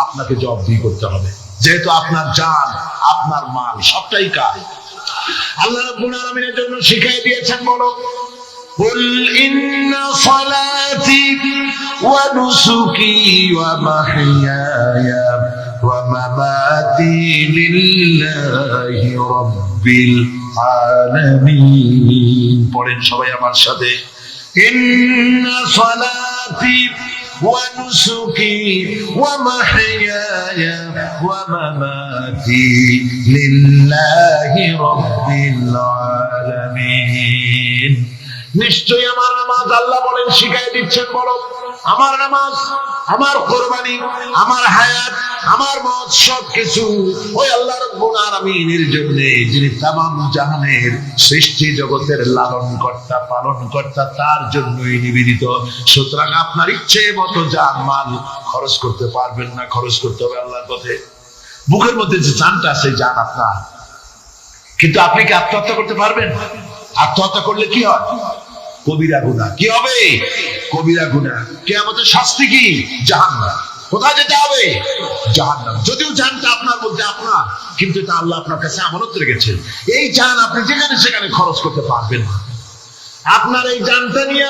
S2: আপনাকে জবাবদিহি করতে হবে, যেহেতু আপনার জান, আপনার মাল সবটাই কার। আল্লাহ রাব্বুল আলামিনের জন্য শিখিয়ে দিয়েছেন, বলো قل إن صلاتي ونسكي ومحياي ومماتي لله رب العالمين। পড়েন সবাই আমার সাথে, إن صلاتي ونسكي ومحياي ومماتي لله رب العالمين। নিশ্চয়ই আমার নামাজ, আল্লাহ বলেন, শিখাই দিচ্ছেন, বলো আমার নামাজ, আমার কোরবানি, আমার হায়াত, আমার মত সবকিছু ওই আল্লাহ রাব্বুল আলামিনের জন্য, যিনি তামাম জাহানের সৃষ্টি জগতের লালন কর্তা, পালন কর্তা, তার জন্যই নিবেদিত। সুতরাং আপনার ইচ্ছে মতো জান মাল খরচ করতে পারবেন না, খরচ করতে হবে আল্লাহর পথে। বুকের মধ্যে যে জানটা আছে, জান আপনার, কিন্তু আপনি কি আত্মহত্যা করতে পারবেন? আত্মহত্যা করলে কি হয়? কবিরা গুনাহ। কি হবে? কবিরা গুনাহ। কিয়ামতের শাস্তি কি? জাহান্নাম। কোথায় যেতে হবে? জাহান্নাম। যদিও জানটা আপনার মধ্যে আপনার, কিন্তু এটা আল্লাহ আপনার কাছে আমানত রেখেছেন। এই জান আপনি যেখানে সেখানে খরচ করতে পারবেন না। আপনার এই জানটা নিয়ে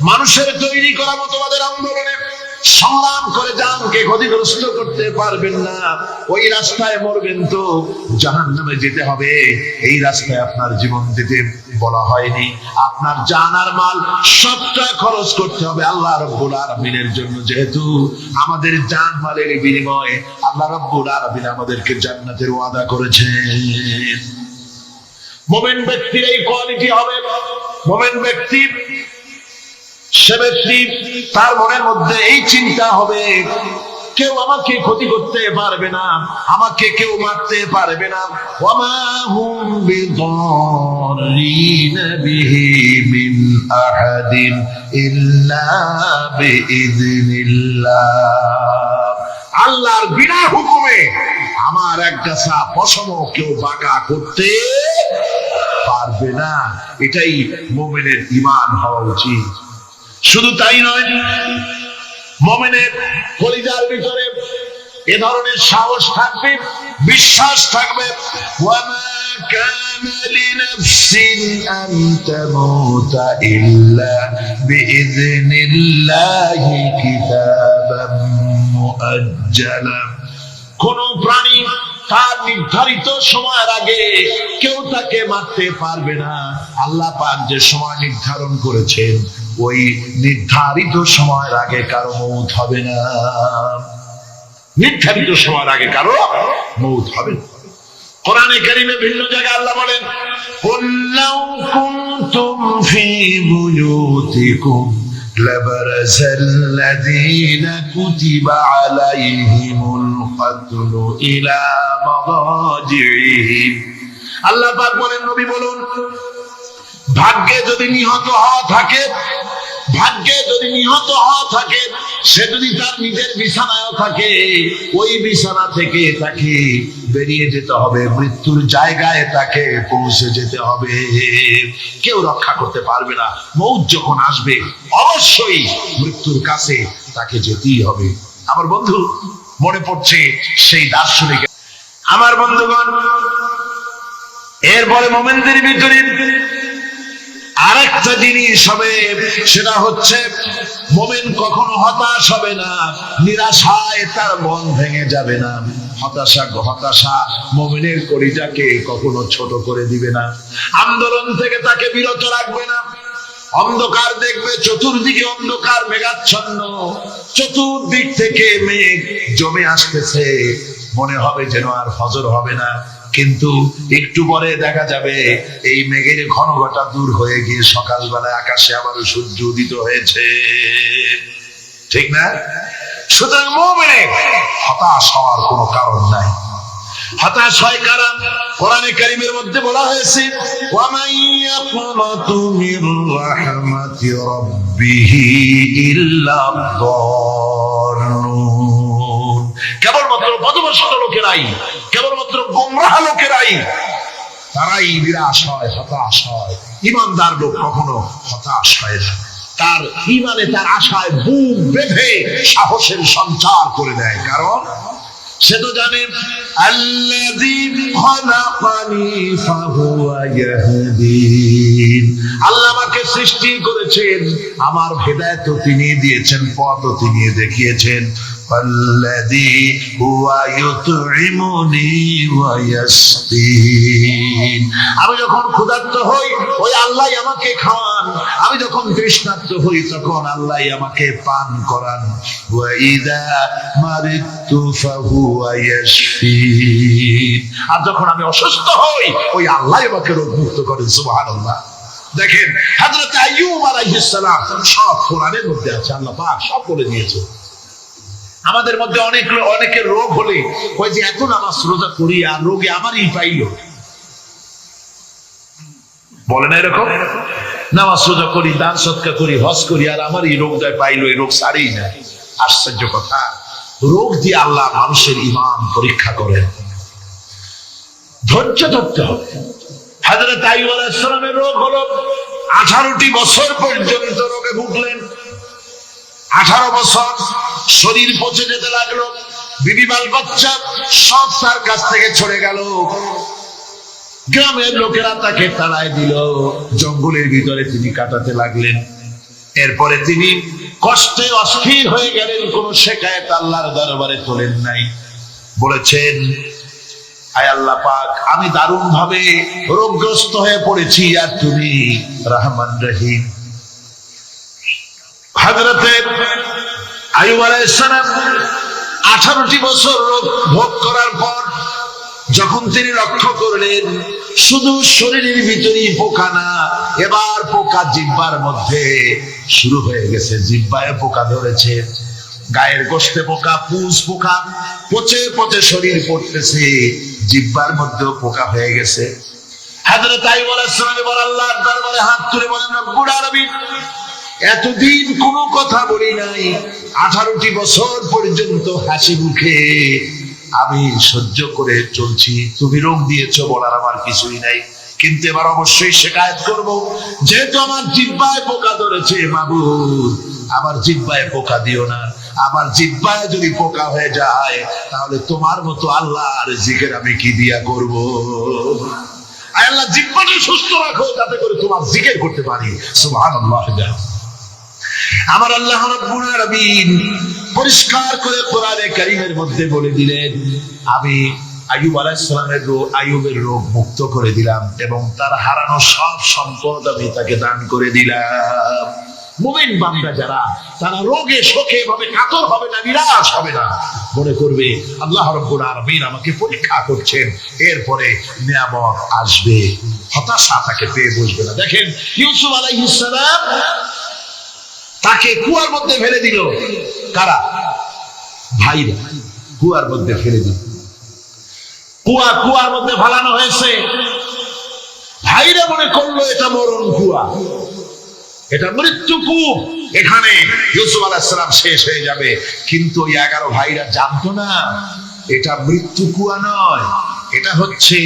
S2: মানুষের তৈরি করা মতবাদের আন্দোলনে সংগ্রাম করে জানকে ক্ষতিগ্রস্ত করতে পারবেন না, ওই রাস্তায় মরবেন তো জাহান্নামে যেতে হবে। এই রাস্তায় আপনার জীবন দিতে বলা হয়নি। আপনার জান আর মাল সবটা খরচ করতে হবে আল্লাহ রাব্বুল আলামিনের জন্য, যেহেতু আমাদের জান মালের বিনিময়ে আল্লাহ রাব্বুল আলামিন আমাদেরকে জান্নাতের ওয়াদা করেছেন। মুমিন ব্যক্তির এই কোয়ালিটি হবে। মুমিন ব্যক্তি, সে ব্যক্তি তার মনের মধ্যে এই চিন্তা হবে, কেউ আমাকে ক্ষতি করতে পারবে না, আমাকে কেউ মারতে পারবে না। ওয়ামা হুম বিদাররিনা বিহি মিন আহাদিন ইল্লা বিইذনিল্লাহ। আল্লাহর বিনা হুকুমে আমার এক গাছা পশমও কেউ বাঁকা করতে পারবে না। এটাই মুমিনের ঈমান হওয়া উচিত। শুধু তাই নয়, মুমিনের কলিজার ভিতরে এ ধরনের সাহস থাকবে, বিশ্বাস থাকবে। ওয়ামা কানা লিনাফসিন আন তামুতা ইল্লা বিইذনিল্লাহি কিতাবাম মুআজ্জালা। কোন প্রাণী তার নির্ধারিত সময়ের আগে কেউ তাকে মারতে পারবে না। আল্লাহ পাক যে সময় নির্ধারণ করেছেন, ওই নির্ধারিত সময়ের আগে কারো মৌত হবে না। নির্ধারিত সময়ের আগে কারো মৌত হবে না। কোরআনে কারীমে ভিন্ন জায়গায় আল্লাহ বলেন, কুল লাউ কুনতুম ফি বুয়ুতিকুম লাবারাযাল্লাযীনা কুতিবা আলাইহিমুল কাতলু ইলা মাদাজিহিম। আল্লাহ পাক বলেন, নবী বলুন, ভাগ্যে যদি নিহত হওয়া থাকে, ভাগ্যে যদি নিহত হওয়া থাকে, সে যদি তার নিজের বিছানায় থাকে, ওই বিছানা থেকে তাকে বেরিয়ে যেতে হবে, মৃত্যুর জায়গায় তাকে পৌঁছে যেতে হবে। কেউ রক্ষা করতে পারবে না। মৌত যখন আসবে অবশ্যই মৃত্যুর কাছে তাকে যেতেই হবে। আমার বন্ধু, মনে পড়ছে সেই দার্শনিক। আমার বন্ধুগণ, এরপরে মুমিনদের ভিতরে আরেকটা জিনিস হবে, সেটা হচ্ছে মুমিন কখনো হতাশ হবে না, নিরাশায় তার মন ভেঙে যাবে না। হতাশা মুমিনের কলিজাকে কখনো ছোট করে দিবে না, আন্দোলন থেকে তাকে বিরত রাখবে না। অন্ধকার দেখবে, চতুর্দিকে অন্ধকার মেঘাচ্ছন্ন, চতুর্দিক থেকে মেঘ জমে আসতেছে, মনে হবে যেন আর ফজর হবে না। কিন্তু একটু পরে দেখা যাবে এই মেঘের ঘনঘটা দূর হয়ে গিয়ে সকালবেলায় আকাশে আবারও সূর্য উদিত হয়েছে, ঠিক না? সুতরাং মুমিনের হতাশ হওয়ার কোনো কারণ নাই। হতাশ হয় কারা? কোরআনে কারীমের মধ্যে বলা হয়েছে, ওয়ামান ইয়াকুনাতু মির রাহমাতি রাব্বিহি ইল্লা দাল্লুন। কেবলমাত্র পথভ্রষ্ট লোকেরাই, কেবলমাত্র গোমরাহ লোকেরাই তারাই নিরাশ হয়, হতাশ হয়। ঈমানদার লোক কখনো হতাশ হয় না। তার ঈমানে, তার আশায় বুক বেঁধে সাহসের সঞ্চার করে দেয়। কারণ সে তো জানে, আল্লাযী খালাকানি ফাহুয়া ইয়াহদিন। আল্লাহ আমাকে সৃষ্টি করেছেন, আমার হেদায়েত তিনি দিয়েছেন, পথও তিনি দেখিয়েছেন। আল্লাযী হুয়া ইউতঈমুনি ওয়া ইয়াসকিন। আমি যখন ক্ষুধার্ত হই, ওই আল্লাহই আমাকে খাওয়ান। আমি যখন তৃষ্ণার্ত হই, তখন আল্লাহই আমাকে পান করান। ওয়া ইযা মারিদতু ফাহুয়া ইয়াশফিন। আর যখন আমি অসুস্থ হই, ওই আল্লাহই আমাকে রোগ মুক্ত করেন। সুবহানাল্লাহ। দেখেন, হযরত আইয়ুব আলাইহিস সালাম সব কোরআনের মধ্যে আছে, আল্লাহ পাক সব বলে দিয়েছে। আমাদের মধ্যে অনেকের রোগ হলে ওই যে এত নামাজ রোজা করি আর রোগে আমারই পাইল, বলে না এরকম? নামাজ রোজা করি, দান সদকা করি, হজ করি, আর আমারই রোগটা পাইল, এই রোগ সারেই না। আশ্চর্য কথা, রোগ দিয়ে আল্লাহ মানুষের ঈমান পরীক্ষা করেন। ধৈর্য ধরতে হবে। হযরত আইয়ুব আলাইহিস সালামের রোগ হলো 18টি বছর পর্যন্ত রোগে ভুগলেন। 18 বছর শরীর পচে যেতে লাগলো, বিবি বাল বাচ্চা সব তার কাছ থেকে ছড়ে গেল। গ্রামের লোকেরা তাকে তাড়ায় দিল, জঙ্গলের ভিতরে তিনি কাটাতে লাগলেন। এরপরে তিনি কষ্টে অস্থির হয়ে গেলেন, কোন শেকায়েত আল্লাহর দরবারে তোলেন নাই। বলেছেন, আয় আল্লাহ পাক, আমি দারুণ ভাবে রোগগ্রস্ত হয়ে পড়েছি, আর তুমি রহমান রহিম। হযরতে আইয়ুব আলাইহিস সালাম 18টি বছর রোগ ভোগ করার পর যখন তিনি লক্ষ্য করলেন শুধু শরীরের ভিতরেই পোকা না, এবার পোকা জিহ্বার মধ্যে শুরু হয়ে গেছে, জিহ্বায় পোকা ধরেছে, গায়ের গোশতে পোকা, পুষ পোকা, পচে পচে শরীর পড়তেছে, জিহ্বার মধ্যেও পোকা হয়ে গেছে। হযরত আইয়ুব আলাইহিস সালাম এবার আল্লাহর দরবারে হাত তুলে বলেন, রব্বুল আলামিন, এতদিন কোনো কথা বলি নাই, 18টি বছর পর্যন্ত হাসি মুখে আমি সহ্য করে চলছি, তুমি রোগ দিয়েছো বলার আমার কিছুই নাই, কিন্তু এবার অবশ্যই শিকায়েত করব, যেহেতু আমার জিহ্বায় পোকা ধরেছে, মাবুদ আমার জিহ্বায় পোকা দিও না, আমার জিহ্বায় যদি পোকা হয়ে যায় তাহলে তোমার মতো আল্লাহর জিকির আমি কি দিয়া করব? আল্লাহ জিহ্বাটা সুস্থ রাখো যাতে করে তোমার জিকির করতে পারি। সুবহানাল্লাহ। আমার আল্লাহ রাব্বুল আলামিন পরিষ্কার করে কোরআনে কারীমের মধ্যে বলে দিলেন, আমি আইয়ুব আলাইহিস সালামের আইয়ুবের রোগ মুক্ত করে দিলাম এবং তার হারানো সব সম্পদ আমি তাকে দান করে দিলাম। মুমিন বান্দা যারা, তারা রোগে শোকে ভাবে কাতর হবে না, নিরাশ হবে না, মনে করবে আল্লাহ রাব্বুল আলামিন আমাকে পরীক্ষা করছেন, এরপরে নিয়ামত আসবে, হতাশা তাকে পেয়ে বসবে না। দেখেন ইউসুফ আলাইহিস সালাম তাকে কুয়ার মধ্যে ফেলে দিল, কারা? ভাইরা কুয়ার মধ্যে ফেলে দিল, কুয়ার মধ্যে ফালানো হয়েছে, ভাইরা মনে করলো এটা মরণ কুয়া, এটা মৃত্যু কূপ, এখানে ইউসুফ আলাইহিস সালাম শেষ হয়ে যাবে। কিন্তু ওই 11 ভাইরা জানতো না এটা মৃত্যু কুয়া নয়, এটা হচ্ছে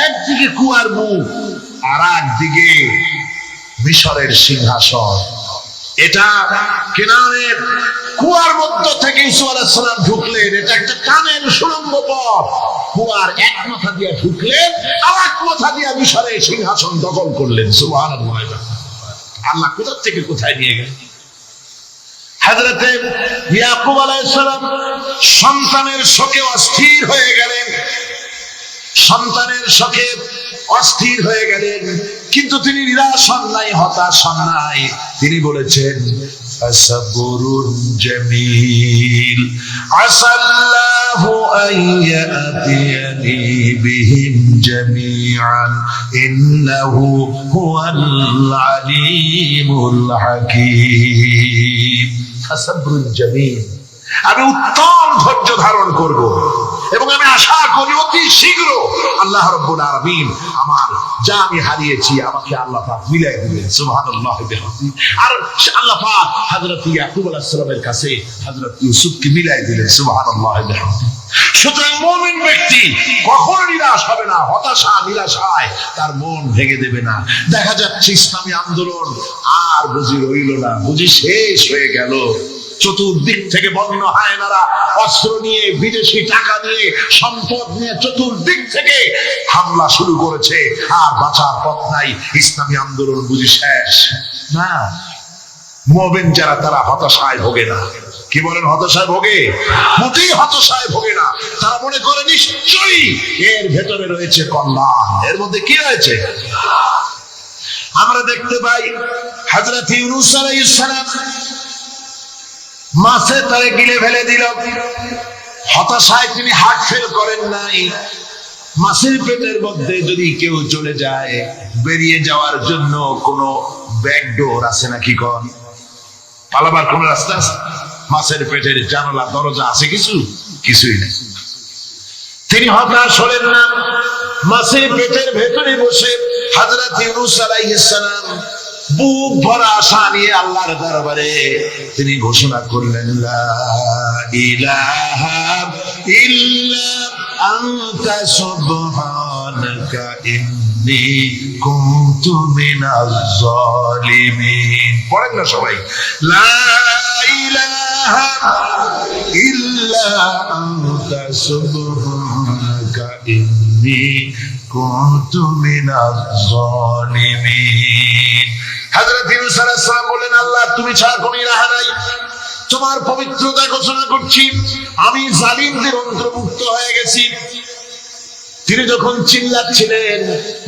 S2: একদিকে কুয়ার মুখ আর একদিকে মিশরের সিংহাসন। এটা কেনানের কুয়ার মধ্য থেকে ইউসুফ আলাইহিস সালাম ঢুকলেন, এটা একটা কানের সুড়ঙ্গ পথ, কুয়ার এক মাথা দিয়ে ঢুকলেন, আর এক মাথা দিয়ে মিশরের সিংহাসন দখল করলেন। সুবহানাল্লাহ। আল্লাহ কোথা থেকে কোথায় নিয়ে গেলেন। হযরতে ইয়াকুব আলাইহিস সালাম সন্তানের শোকে অস্থির হয়ে গেলেন, সন্তানের শোকে অস্থির হয়ে গেলেন, কিন্তু তিনি নিরাশ হন নাই, হতাশ হন নাই, তিনি বলেছেন, ফাসাবরুন জামিল আসাল্লাহু আইয়াতিয়ানি বিহিম জামিআন ইন্নাহু হুয়াল আলিমুল হাকীম। ফাসাবরুন জামিল, আমি উত্তম ধৈর্য ধারণ করব এবং আমি আশা করি অতি শীঘ্র আল্লাহ রাব্বুল আলামিন আমার যা আমি হারিয়েছি আমাকে আল্লাহ পাক মিলাই দিবেন। সুবহানাল্লাহ। আর আল্লাহ পাক হযরত ইয়াকুব আলাইহিস সালামের কাছে হযরত ইউসুফকে মিলাই দিলেন। সুবহানাল্লাহ। সুতরাং মুমিন ব্যক্তি কখনো নিরাশ হবে না, হতাশা নিরাশায় তার মন ভেঙে দেবে না। দেখা যাচ্ছে ইসলামী আন্দোলন আর বুঝি রইল না, বুঝি শেষ হয়ে গেল। চতুর্দিক থেকে বন্য হায়নারা অস্ত্র নিয়ে, বিদেশি টাকা নিয়ে, সম্পদ নিয়ে চতুর্দিক থেকে হামলা শুরু করেছে, আর বাঁচার পথ নাই। ইসলামী আন্দোলন বুঝি শেষ না। মুমিন যারা, তারা হতাশায় ভোগে না। কি বলেন? হতাশায় ভোগে? মোটেই হতাশায় ভোগে না। তারা মনে করে নিশ্চয়ই এর ভেতরে রয়েছে কল্যাণ। এর মধ্যে কি রয়েছে? আমরা দেখতে পাই হযরত ইউনূস আলাইহিস সালাম মাছে তারে গিলে ফেলে দিল, হতাশায় তিনি হার্ট ফেল করেন নাই। মাছের পেটের মধ্যে যদি কেউ চলে যায়, বেরিয়ে যাওয়ার জন্য কোনো ব্যাকডোর আছে নাকি? কোন পালাবার কোন রাস্তা আছে? মাছের পেটের জানালা দরজা আছে কিছু? কিছুই নেই। তিনি হতাশ হলেন না, মাছের পেটের ভেতরে বসে হযরত ইউনূস আলাইহিস সালাম বুক ভরা আশা নিয়ে আল্লাহর দরবারে তিনি ঘোষণা করলেন, লা ইলাহা ইল্লা আনতা সুবহানাকা ইন্নী কুনতু মিনাজ জালিমিন। পড়েন না সবাই, লা ইলাহা ইল্লা আনতা সুবহানাকা ইন্নী কুনতু মিনাজ জালিমিন। হযরত ইউনূস আলাইহিস সালাম বলেন, আল্লাহ তুমি ছাড়া কোনো ইলাহ নাই। তোমার পবিত্রতা ঘোষণা করছি, আমি জালিমদের অন্তর্ভুক্ত হয়ে গেছি। তিনি যখন চিল্লাচ্ছিলেন,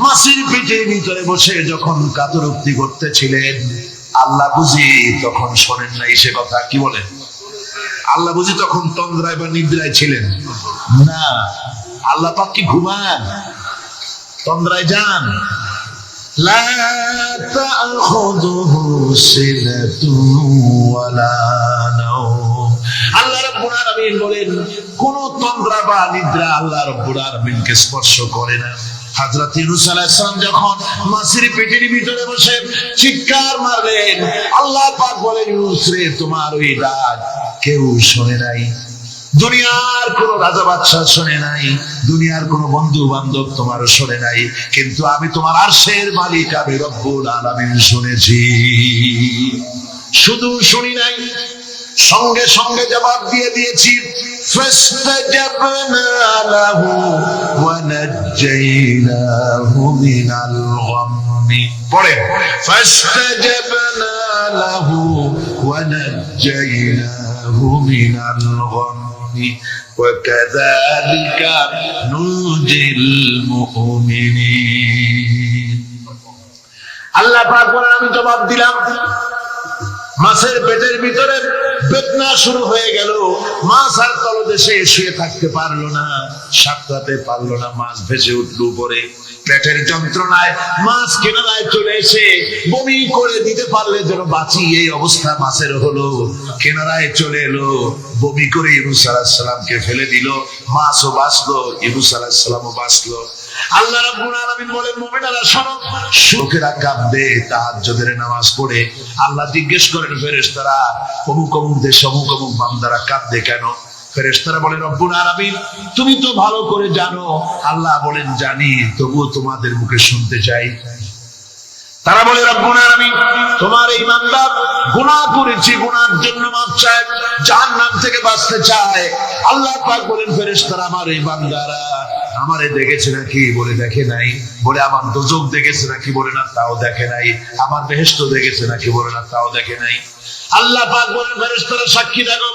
S2: মাসির পিঠের ভিতরে বসে যখন কাতরোক্তি করতেছিলেন, আল্লাহ বুঝি তখন শোনেন নাই সে কথা। কি বলেন? আল্লাহ বুঝি তখন তন্দ্রায় বা নিদ্রায় ছিলেন না। আল্লাহ পাক কি ঘুমান? তন্দ্রায় যান? লা তাখুযুহু সিনাতুন ওয়ালা নাওম। আল্লাহ রাব্বুল আলামিন বলেন, কোন তন্দ্রা বা নিদ্রা আল্লাহ রাব্বুল আলামিনকে স্পর্শ করে না। হযরত ইউনূস আলাইহিস সালাম যখন মাছের পেটের ভিতরে বসে চিৎকার মারলেন, আল্লাহ পাক বলেন, ইউনূস রে, তোমার ওই ডাক কেউ শোনে নাই। দুনিয়ার কোন রাজা বাদশাহ শোনে নাই, দুনিয়ার কোন বন্ধু বান্ধব তোমার শোনে নাই, কিন্তু আমি তোমার আরশের মালিক, আমি রব্বুল আলামিন শুনেছি। শুধু শুনি নাই, সঙ্গে সঙ্গে জবাব দিয়ে দিয়েছি। ফাস্তাজাবনা লাহু ওয়া নাজ্জাইনাহু মিনাল গাম্মি। পড়ে, ফাস্তাজাবনা লাহু ওয়া নাজ্জাইনাহু মিনাল গাম্মি ওয়া কাযালিকা নুজিল মুমিনিন। আল্লাহ পাক বলেন, আমি জবাব দিলাম। মাছের পেটের ভিতরে বেদনা শুরু হয়ে গেল। মাছ আর তলদেশে শুয়ে থাকতে পারলো না, সাঁতরাতে পারলো না। মাছ ভেসে উঠল উপরে। পেটের যন্ত্রণায় মাছ কিনারায় চলে এসে বমি করে দিতে পারলে যেন বাঁচি, এই অবস্থা মাছের হলো। কিনারায় চলে এলো, বমি করে ইউনূস আলাইহিস সালামকে ফেলে দিল। মাছও বাঁচলো, ইউনূস আলাইহিস সালামও বাঁচলো। আল্লাহ রাব্বুল আলামিন বলেন, মুমিনেরা শোনো। লোকেরা কাঁদবে তাহাজ্জুদের নামাজ পড়ে। আল্লাহ জিজ্ঞেস করেন ফেরেশতারা, অমুক অমুক দেশে অমুক অমুক বান্দারা কাঁদবে কেন? ফেরেশতারা বলেন, রব্বুল আলামিন তুমি তো ভালো করে জানো। আল্লাহ বলেন, জানি, তবুও তোমাদের মুখে শুনতে চাই। তারা বলে, রব্বুল আলামিন তোমার এই বান্দা গুনাহ করেছে, গুনাহর জন্য মাফ চায়, জাহান্নাম থেকে বাঁচতে চায়। আল্লাহ পাক বলেন, ফেরেশতারা আমার এই বান্দারা আমারে দেখেছে নাকি? বলে দেখে নাই। বলে আমার দোজখ দেখেছে নাকি? বলে না, তাও দেখে নাই। আমার বেহেশত দেখেছে নাকি? বলে না, তাও দেখে নাই। আল্লাহ পাক বলেন, ফেরেশতারা সাক্ষী দেখো,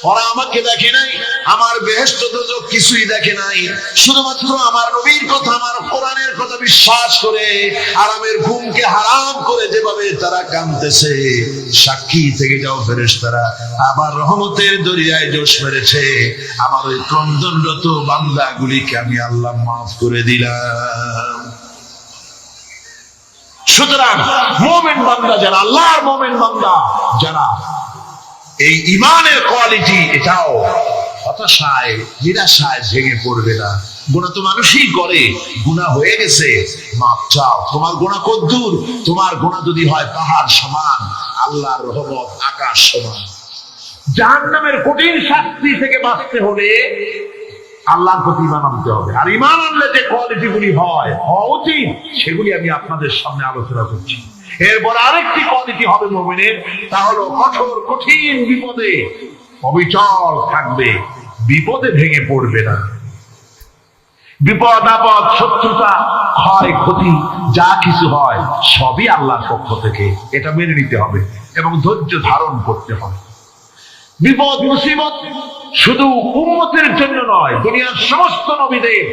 S2: ওরা আমাকে দেখে নাই, আমার বেহেশত দোজখ কিছুই দেখে নাই। শুধুমাত্র আমার নবীর কথা, আমার কোরআনের কথা বিশ্বাস করে আরামের ঘুমকে হারাম করে যেভাবে তারা কাঁদতেছে, সাক্ষী থেকে যাও ফেরেশতারা। আমার রহমতের দরিয়ায় জোশ মেরেছে, আমার ওই ক্রন্দনরত বান্দাগুলিকে আমি আল্লাহ মাফ করে দিলাম। সুতরাং মুমিন বান্দা যারা, আল্লাহর মুমিন বান্দা যারা, এই ইমানের কোয়ালিটি, এটাও হতাশায় নিরাশায় ভেঙে পড়বে না। গুনাহ তো মানুষই করে, গুনাহ হয়ে গেছে, মাপ চাও। তোমার গুনাহ কদ্দুর? তোমার গুনাহ যদি হয় পাহাড় সমান, আল্লাহর রহমত আকাশ সমান। জাহান্নামের কঠিন শাস্তি থেকে বাঁচতে হলে আল্লাহর প্রতি ঈমান আনতে হবে। আর ঈমান আনলে যে কোয়ালিটি গুলি হয়, হওয়া উচিত, সেগুলি আমি আপনাদের সামনে আলোচনা করছি। এরপর আরেকটি কোয়ালিটি হবে মুমিনের, তা হলো কঠোর কঠিন বিপদে অবিচল থাকবে, বিপদে ভেঙে পড়বে না। বিপদ আপদ, শত্রুতা, ক্ষয় ক্ষতি যা কিছু হয় সবই আল্লাহর পক্ষ থেকে, এটা মেনে নিতে হবে এবং ধৈর্য ধারণ করতে হবে। বিপদ মুসিবত শুধু উম্মতের জন্য নয়, দুনিয়ার সমস্ত নবীদের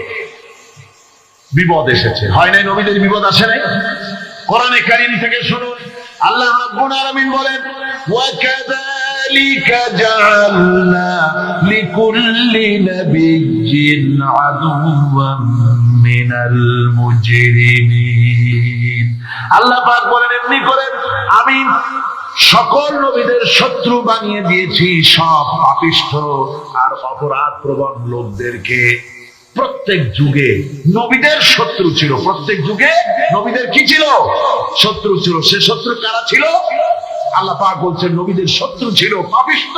S2: বিপদ এসেছে। হয় নাই? নবীদের বিপদ আসে নাই? কোরআনে কারীম থেকে শুনুন, আল্লাহ রাব্বুল আলামিন বলেন, ওয়া কাযালিকা জাআলনা লিকুল্লি নাবিয়্যিন আদুওয়াম মিনাল মুজরিমিন। আল্লাহ পাক বলেন, এমনি করে আমি সকল নবীদের শত্রু বানিয়ে দিয়েছি, সব পাপিষ্ঠ আর অপরাধ প্রবণ লোকদেরকে। প্রত্যেক যুগে নবীদের শত্রু ছিল, প্রত্যেক যুগে নবীদের কি ছিল? শত্রু ছিল। সে শত্রু কারা ছিল? আল্লাহ পাক বলছেন, নবীদের শত্রু ছিল পাপিষ্ঠ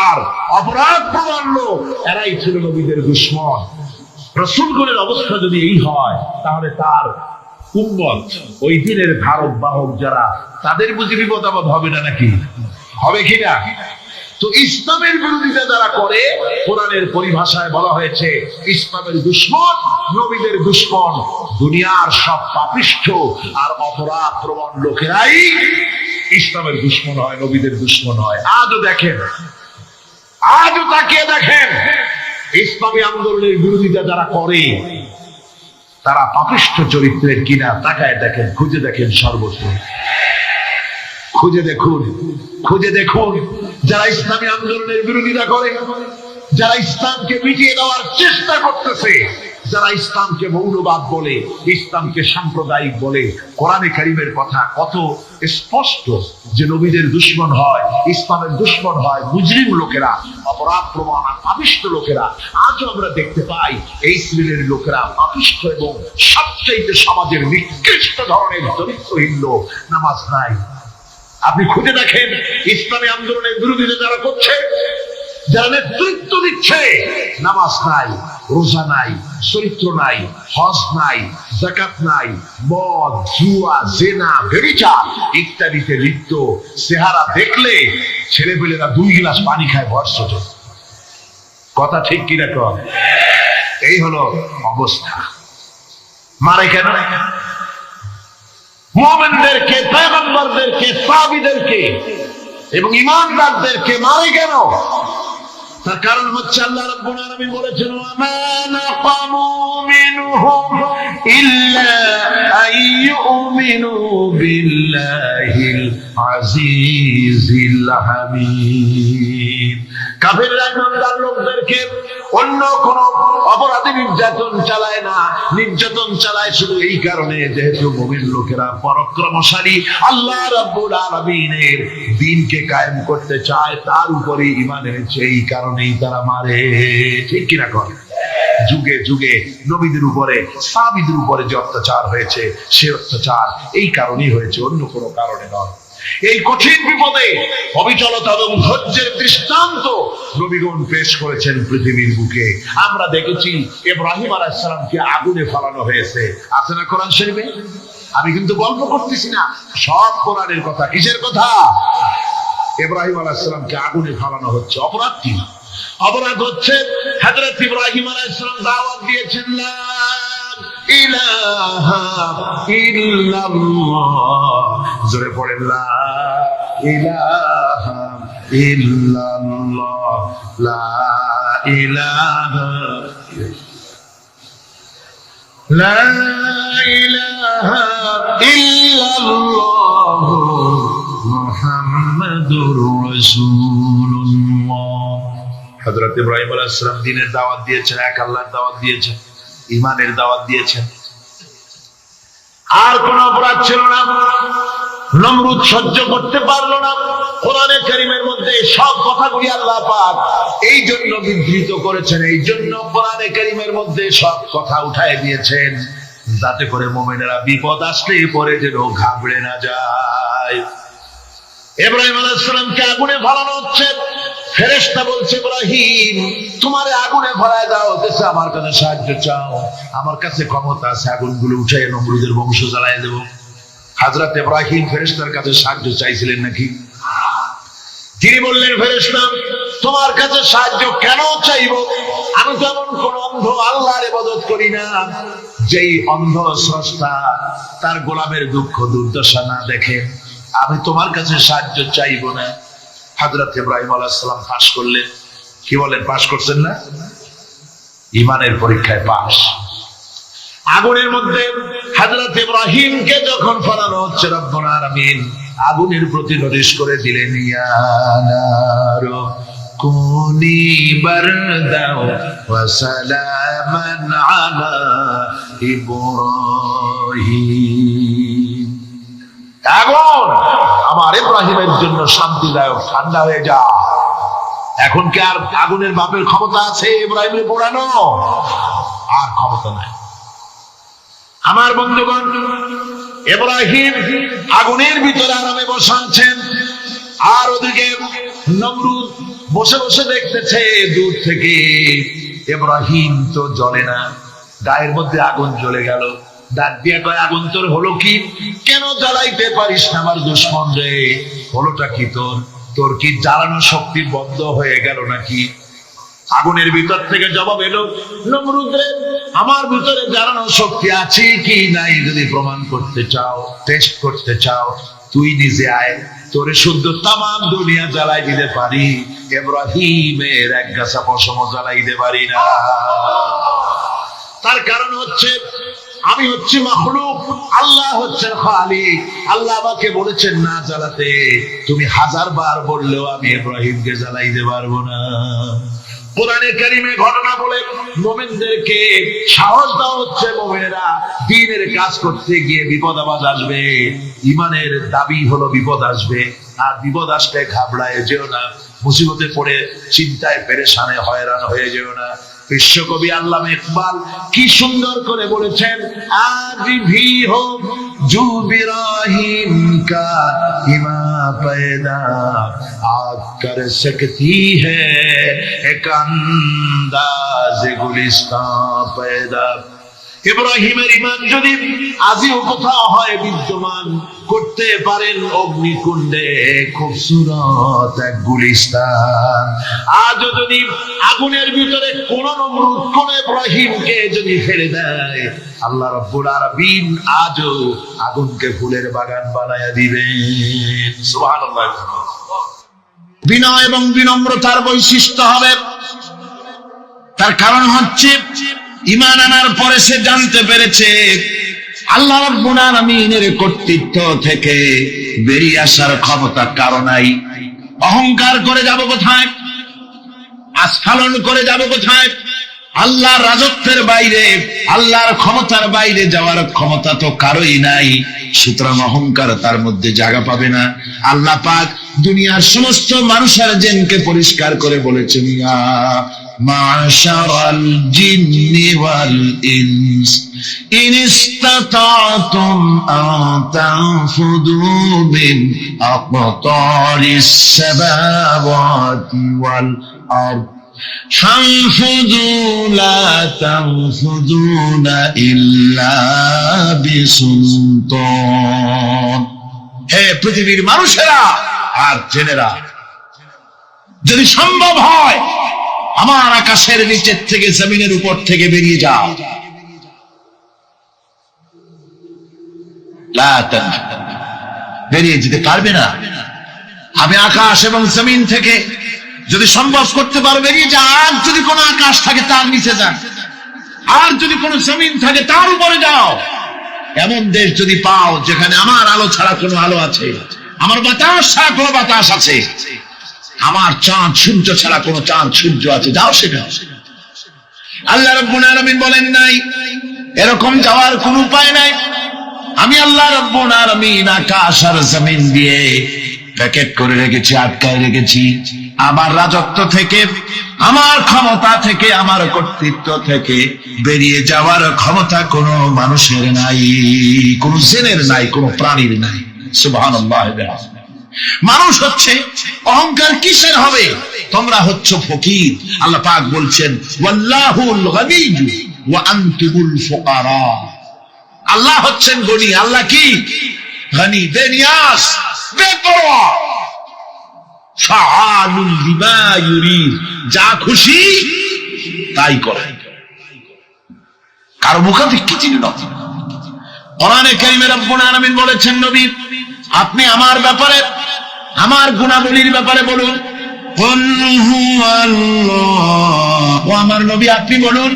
S2: আর অপরাধ প্রবণ লোক, এরাই ছিল নবীদের দুশমন। রাসূলগণের অবস্থা যদি এই হয়, তাহলে তার উম্মত, ওই দিনের ধারক বাহক যারা, তাদের বুঝি বিপদ আপদ হবে না নাকি? হবে কিনা? তো ইসলামের বিরোধিতা যারা করে, কোরআনের পরিভাষায় বলা হয়েছে ইসলামের দুশমন, নবীদের দুশমন, দুনিয়ার সব পাপিষ্ঠ আর অপরাধ প্রবণ লোকেরাই ইসলামের দুশ্মন হয়, নবীদের দুশ্মন হয়। আজও দেখেন, আজও তাকিয়ে দেখেন, ইসলামী আন্দোলনের বিরোধিতা যারা করে তারা পাপিষ্ঠ চরিত্রের কিনা তাকায় দেখেন, খুঁজে দেখেন, সর্বত্র খুঁজে দেখুন, খুঁজে দেখুন। যারা ইসলামী আন্দোলনের বিরোধিতা করে, যারা ইসলামকে মিটিয়ে দেওয়ার চেষ্টা করতেছে, যারা ইসলামকে মৌলবাদ বলে, ইসলামকে সাম্প্রদায়িক বলে, কোরআনে কারীমের কথা কত স্পষ্ট যে নবীদের দুশ্মন হয়, ইসলামের দুশ্মন হয় মুজরিম লোকেরা, অপরাধ প্রমাণ আর পাপিষ্ঠ লোকেরা। আজও আমরা দেখতে পাই এই শ্রেণীর লোকেরা পাপিষ্ঠ এবং সবচেয়ে সমাজের নিকৃষ্ট ধরনের চরিত্রহীন লোক। নামাজ নাই। আপনি খুঁজে দেখেন ইসলামী আন্দোলনের বিরোধিতা যারা করছে, যারা নেতৃত্ব দিচ্ছে, নামাজ নাই, রোজা নাই, চরিত্র নাই, হজ নাই, যাকাত নাই, মদ, জুয়া, জেনা, ব্যভিচার ইত্যাদিতে লিপ্ত। চেহারা দেখলে ছেলেপেলেরা 2 গ্লাস পানি খায় ভরসা। কথা ঠিক কিনা কর? এই হলো অবস্থা। মারে কেন? মুমিনদেরকে, পয়গম্বরদেরকে, সাহাবীদেরকে এবং ঈমানদারদেরকে মারে কেন? তার কারণ হচ্ছে আল্লাহ রাব্বুল আলামিন বলেছেন, ওয়া নাকামু মিনহুম ইল্লা আইয়ুমিনু বিল্লাহিল আজিজিল হামিদ। কাফেররা ইমানদার লোকদেরকে অন্য কোন অপরাধী নির্যাতন চালায় না, নির্যাতন চালায় শুধু এই কারণে যেহেতু মুমিন লোকেরা পরাক্রমশালী, আল্লাহ রাব্বুল আলামিনের দ্বীনকে কায়েম করতে চায়, তার উপরে ঈমান এনেছে, এই কারণেই তারা মারে। ঠিক কিনা কর? যুগে যুগে নবীদের উপরে, সাহাবীদের উপরে যে অত্যাচার হয়েছে, সে অত্যাচার এই কারণেই হয়েছে, অন্য কোনো কারণে নয়। এই কঠিন বিপদে অবিচলতা এবং ধৈর্যের দৃষ্টান্ত নবীগণ পেশ করেছেন পৃথিবীর বুকে। আমরা দেখেছি ইব্রাহিম আলাইহিস সালামকে আগুনে ফেলানো হয়েছে, আছে না কোরআন শরীফে? আমি কিন্তু গল্প করতেছি না, সব কোরআনের কথা। কিসের কথা? ইব্রাহিম আলাইহিস সালামকে আগুনে ফেলানো হচ্ছে। অপরাধ কি? অপরাধ হচ্ছে হযরত ইব্রাহিম আলাইহিস সালাম দাওয়াত দিয়েছেন, লা ইলাহা ইল্লাল্লাহ। জোরে পড়েন, লা ইলাহা ইল্লাল্লাহ, লা ইলাহা লা ইলাহা ইল্লাল্লাহ মুহাম্মাদুর রাসূলুল্লাহ। হযরত ইব্রাহিম আলাইহিস সালাম দ্বীনের দাওয়াত দিয়েছেন, এক আল্লাহর দাওয়াত দিয়েছেন, ঈমানের দাওয়াত দিয়েছেন। আর কোন অপরাধ ছিল না। নমরুদ সহ্য করতে পারলো না। কোরআনে কারীমের মধ্যে সব কথাগুলি আল্লাহ পাক এই জন্য বিধৃত করেছেন, এই জন্য কোরআনে কারীমের মধ্যে সব কথা উঠায় দিয়েছেন, যাতে করে মুমিনেরা বিপদ আসলে পরে যেন ঘাবড়ে না যায়। ইব্রাহিম আলাইহিস সালামকে আগুনে ফেলানো হচ্ছে। ফেরেশতা বলছে, ইব্রাহিম তোমারে আগুনে ফেলায় দাও, হতেছে আমার কাছে সাহায্য চাও, আমার কাছে ক্ষমতা আছে, আগুনগুলো উঠায় নমরুদের বংশ জ্বালায় দেব। হযরত ইব্রাহিম ফেরেশতার কাছে সাহায্য চাইছিলেন নাকি? তিনি বললেন, ফেরেশতা তোমার কাছে সাহায্য কেন চাইবো? আমি তো এমন কোন অন্ধ আল্লাহর ইবাদত করি না যেই অন্ধ স্রষ্টা তার গোলামের দুঃখ দুর্দশা না দেখে। আমি তোমার কাছে সাহায্য চাইবো না। হযরত ইব্রাহিম আলাইহিস সালাম পাশ করলেন। কি বলেন, পাশ করছেন না? ঈমানের পরীক্ষায় পাশ। আগুনের মধ্যে হযরত ইব্রাহিমকে যখন ফেলানো হচ্ছে, রব্বুল আলামিন আগুনের প্রতি নোটিশ করে দিলেন, ইয়া নারু কুনি বারদাও ওয়া সালামান আলা ইব্রাহিম। আগুন আমার ইব্রাহিমের জন্য শান্তিদায়ক, ঠান্ডা হয়ে যা। এখন কি আর আগুনের বাপের ক্ষমতা আছে ইব্রাহিমের পোড়ানো? আর ক্ষমতা নাই। আমার বন্ধুগণ, ইব্রাহিম আগুনের ভিতরে আরামে বসে আছেন, আর ওদিকে নমরুদ বসে বসে দেখতেছে দূর থেকে। ইব্রাহিম তো জ্বলে না, গায়ের মধ্যে আগুন জ্বলে গেল। ডাক দিয়ে কয়, আগুন তোর হলো কি? কেন জ্বালাইতে পারিস না আমার দুশমন রে? হলোটা কি তোর? তোর কি জ্বালানো শক্তি বন্ধ হয়ে গেল নাকি? আগুনের ভিতর থেকে জবাব এলো, নমরুদ রে, আমার ভিতরে জ্বালানো শক্তি আছে কি নাই যদি প্রমাণ করতে চাও, টেস্ট করতে চাও, তুই নিজে আয়,
S1: তোরে শুদ্ধ তাম দুনিয়া জ্বালাই দিতে পারি, ইব্রাহিমের এক গাছা পশম জ্বালাইতে পারি না।
S2: তার কারণ হচ্ছে আমি হচ্ছি মাখলুক, আল্লাহ হচ্ছেন খালিক।
S1: আল্লাহ আমাকে বলেছেন না জ্বালাতে, তুমি 1000 বার বললেও আমি ইব্রাহিমকে জ্বালাইতে পারবো না।
S2: কোরআনে কারিমে ঘটনা বলে মুমিনদেরকে সাহস দেওয়া হচ্ছে, মুমিনেরা
S1: দ্বীনের কাজ করতে গিয়ে বিপদ আবাদ আসবে, ইমানের দাবি হলো বিপদ আসবে, আর বিপদ আসলে ঘাবড়ায় যেও না, মুসিবতে পড়ে চিন্তায় পেরেশানে হয়রান হয়ে যেও না। বিশ্বকবি আল্লামা ইকবাল কি সুন্দর করে বলেছেন, আজ ভি হো জু বিরাহিম কা ইমা पैदा आग कर सकती है एक अंदाज गुलिस्तान पैदा। ইব্রাহিমের ইমান যদি আজিও কোথাও হয় বিদ্যমান, করতে পারেন অগ্নিকুণ্ডে খুবসুরত এক গুলিস্তান। আজও যদি আগুনের ভিতরে কোন নমরুদ কোন ইব্রাহিমকে যদি ফেলে দেয়, আল্লাহ রাব্বুল আলামিন আজও আগুনকে ফুলের বাগান বানায়া দিবেন। সুবহানাল্লাহ। বিনয় এবং বিনম্রতার বৈশিষ্ট্য হবে। তার কারণ হচ্ছে ঈমান আনার পরে সে জানতে পেরেছে আল্লাহ রাব্বুল আলামিনের কর্তৃত্ব থেকে বেরিয়ে আসার ক্ষমতা কারো নাই। অহংকার করে যাব কোথায়, আস্ফালন করে যাব কোথায়? আল্লাহর রাজত্বের বাইরে, আল্লাহর ক্ষমতার বাইরে যাওয়ার ক্ষমতা তো কারোই নাই। সুতরাং অহংকার তার মধ্যে জায়গা পাবে না। আল্লাহ পাক দুনিয়ার সমস্ত মানুষের জিনকে পরিষ্কার করে বলেছেন, ইয়া মাশারাল জিন্নি ওয়াল ইনস ইন ইসতাতাতুম আন তানফুদু মিন আকতারিস সামাওয়াতি ওয়াল আরদ فانفذوا لا تنفذون إلا بسلطان। হে পৃথিবীর মানুষেরা আর জেনেরা, যদি সম্ভব হয় আমার আকাশের নিচের থেকে জমিনের উপর থেকে বেরিয়ে যাও। লা তানফুযুন, বেরিয়ে যেতে পারবে না। আমি আকাশ এবং জমিন থেকে যদি সম্ভব করতে পারো বেরিয়ে যা। আর যদি কোনো আকাশ থাকে তার নিচে যান, আর যদি কোনো জমিন থাকে তার উপরে যাও। এমন দেশ যদি পাও যেখানে আমার আলো ছাড়া কোনো আলো আছে, আমার বাতাস ছাড়া কোনো বাতাস আছে, আমার চাঁদ সূর্য ছাড়া কোনো চাঁদ সূর্য আছে, যাও সেখানে। আল্লাহ রাব্বুল আলামিন বলেন নাই এরকম যাওয়ার কোনো উপায় নাই। আমি আল্লাহ রাব্বুল আলামিন আকাশ আর জমিন দিয়ে প্যাকেট করে রেখেছি, আটকায় রেখেছি। আমার রাজত্ব থেকে, আমার ক্ষমতা থেকে, আমার কর্তৃত্ব থেকে বেরিয়ে যাওয়ার ক্ষমতা কোনো মানুষের নাই, কোনো জিনের নাই, কোনো প্রাণীর নাই। সুবহানাল্লাহ। মানুষ হচ্ছে অহংকার কিসের হবে? তোমরা হচ্ছ ফকির। আল্লাহ পাক বলছেন, ওয়াল্লাহুল গনিয়্যু ওয়া আনতুমুল ফুকারা। আল্লাহ হচ্ছেন গনি। আল্লাহ কি? গনি, বেনিয়াস, বেপরোয়া। ফাআলুল লিমা ইউরিদ, যা খুশি তাই করে, কারো মুখাপেক্ষী চিনি না। কোরআনে কারীমে রব্বুল আলামিন বলেছেন, নবী আপনি আমার ব্যাপারে, আমার গুণাবলীর ব্যাপারে বলুন। কুল হুয়াল্লাহ, ও আমার নবী আপনি বলুন,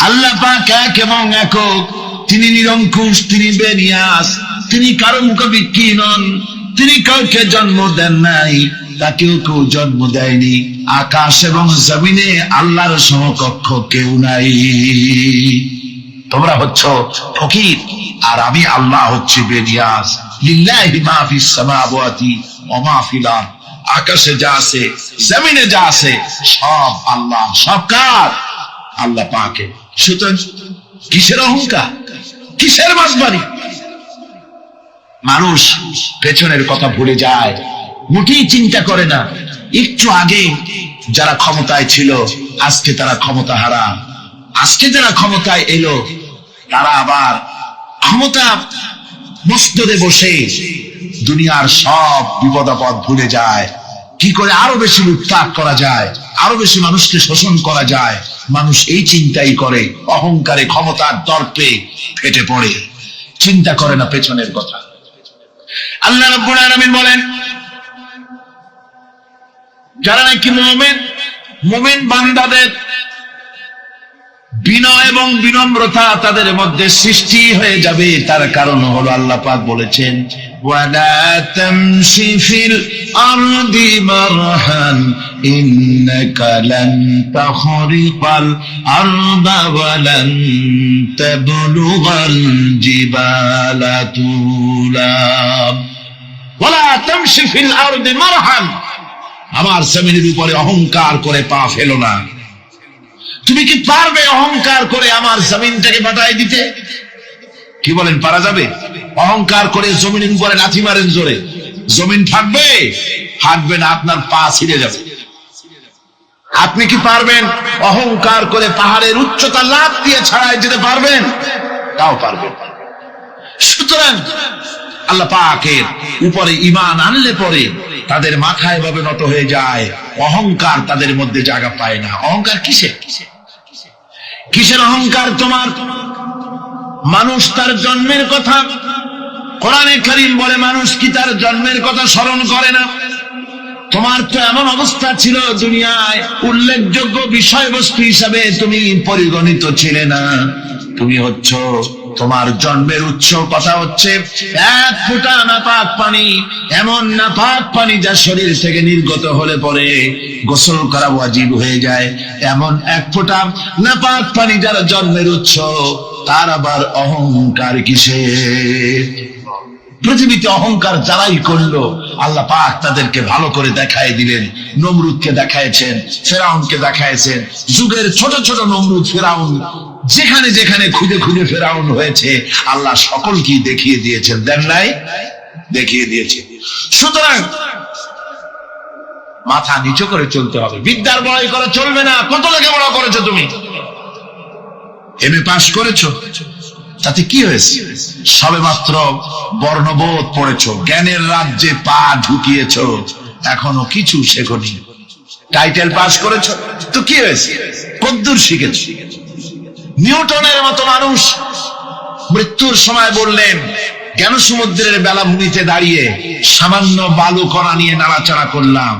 S1: আল্লাহ পাক এক এবং একক, তিনি নিরঙ্কুশ, তিনি বেনিয়াস, তিনি কারো মুখাপেক্ষী নন, তিনি কাউকে জন্ম দেন নাই, তাকেও কেউ জন্ম দেয়নি। আকাশ এবং জমিনে আল্লাহর সমকক্ষ কেউ নাই। তোমরা হচ্ছ ফকির আর আমি আল্লাহ হচ্ছি বেনিয়াস। লিল্লাহি মা ফিস সামাওয়াতি ওয়া মা ফিল আরদ, আকাশে যা আছে জমিনে যা আছে সব আল্লাহ, সব কার? আল্লাহ পাকের। সুতরাং কিসের অহংকার, কিসের মাসবাড়ি? মানুষ পেছনের কথা ভুলে যায়, মোটেই চিন্তা করে না। একটু আগে যারা ক্ষমতায় ছিল আজকে তারা ক্ষমতা হারা, আজকে যারা ক্ষমতায় এলো তারা আবার ক্ষমতা মস্তদে বসে দুনিয়ার সব বিপদ আপদ ভুলে যায়। কি করে আরো বেশি লুটপাট করা যায়, আরো বেশি মানুষকে শোষণ করা যায়, মানুষ এই চিন্তাই করে। অহংকারে, ক্ষমতার দর্পে ফেটে পড়ে, চিন্তা করে না পেছনের কথা।
S2: আল্লাহ রাব্বুল আলামিন বলেন, যারা নাকি মুমিন বান্দাদের বিনয় এবং বিনম্রতা তাদের মধ্যে সৃষ্টি হয়ে যাবে, তার কারণ হলো আল্লাহ পাক বলেছেন, ওয়ালা তামশি ফিল আরদি মারহান ইন্নাকা লান তাখরিকাল আরদা ওয়া লান তাবলুগাল জিবালা তুলা। ওয়ালা তামশি ফিল আরদি মারহান, আমার জমিনের উপরে অহংকার করে পা ফেলো না। তুমি কি পারবে অহংকার করে আমার জমিনটাকে বাটাই দিতে? কি বলেন, পারা যাবে? অহংকার করে জমিনের উপরে লাথি মারেন জোরে, জমিন থাকবে? হাঁটবে না, আপনার পা ছিঁড়ে যাবে। আপনি কি পারবেন অহংকার করে পাহাড়ের উচ্চতা লাফ দিয়ে ছাড়াই যেতে পারবেন? তাও পারবেন। সুতরাং আল্লাহ পাকের উপরে ঈমান আনলে পরে তাদের মাথা এভাবে নত হয়ে যায়, অহংকার তাদের মধ্যে জায়গা পায় না। অহংকার কিসের অহংকার তোমার? মানুষ তার জন্মের কথা, কোরআনে কারীম বলে, মানুষ কি তার জন্মের কথা স্মরণ করে না? তোমার তো এমন অবস্থা ছিল, দুনিয়ায় উল্লেখযোগ্য বিষয়বস্তু হিসাবে তুমি পরিগণিত ছিলে না। তুমি হচ্ছ, তোমার জন্মের উৎস কথা হচ্ছে এক ফোঁটা নাপাক পানি, এমন নাপাক পানি যা শরীর থেকে নির্গত হলে পরে গোসল করা ওয়াজিব হয়ে যায়। এমন এক ফোঁটা নাপাক পানি যার জন্মের উৎস, তার আবার অহংকার কিসের? পৃথিবীতে অহংকার যারাই করলো আল্লাহ পাক তাদেরকে ভালো করে দেখায় দিলেন। নমরুদকে দেখাইছেন, ফেরাউনকে দেখাইছেন, যুগের ছোট ছোট নমরুদ ফেরাউন যেখানে যেখানে খুঁজে খুঁজে ফেরাউন হয়েছে, আল্লাহ সকলকেই দেখিয়ে দিয়েছেন, দেন নাই? দেখিয়ে দিয়েছে। সুতরাং মাথা নিচু করে চলতে হবে, বিদ্যার বড়াই করা চলবে না। কত লেখাপড়া করেছো তুমি? এমএ পাস করেছো, তাতে কি হয়েছে? সবে মাত্র বর্ণবোধ পড়েছো, জ্ঞানের রাজ্যে পা ঢুকিয়েছো, এখনো কিছু শেখনি। টাইটেল পাস করেছো, তো কি হয়েছে? কদ্দুর শিখেছো? নিউটনের মতো মানুষ মৃত্যুর সময় বললেন, জ্ঞান সমুদ্রের বেলাভূমিতে দাঁড়িয়ে সামান্য বালু কণা নিয়ে নাড়াচাড়া করলাম,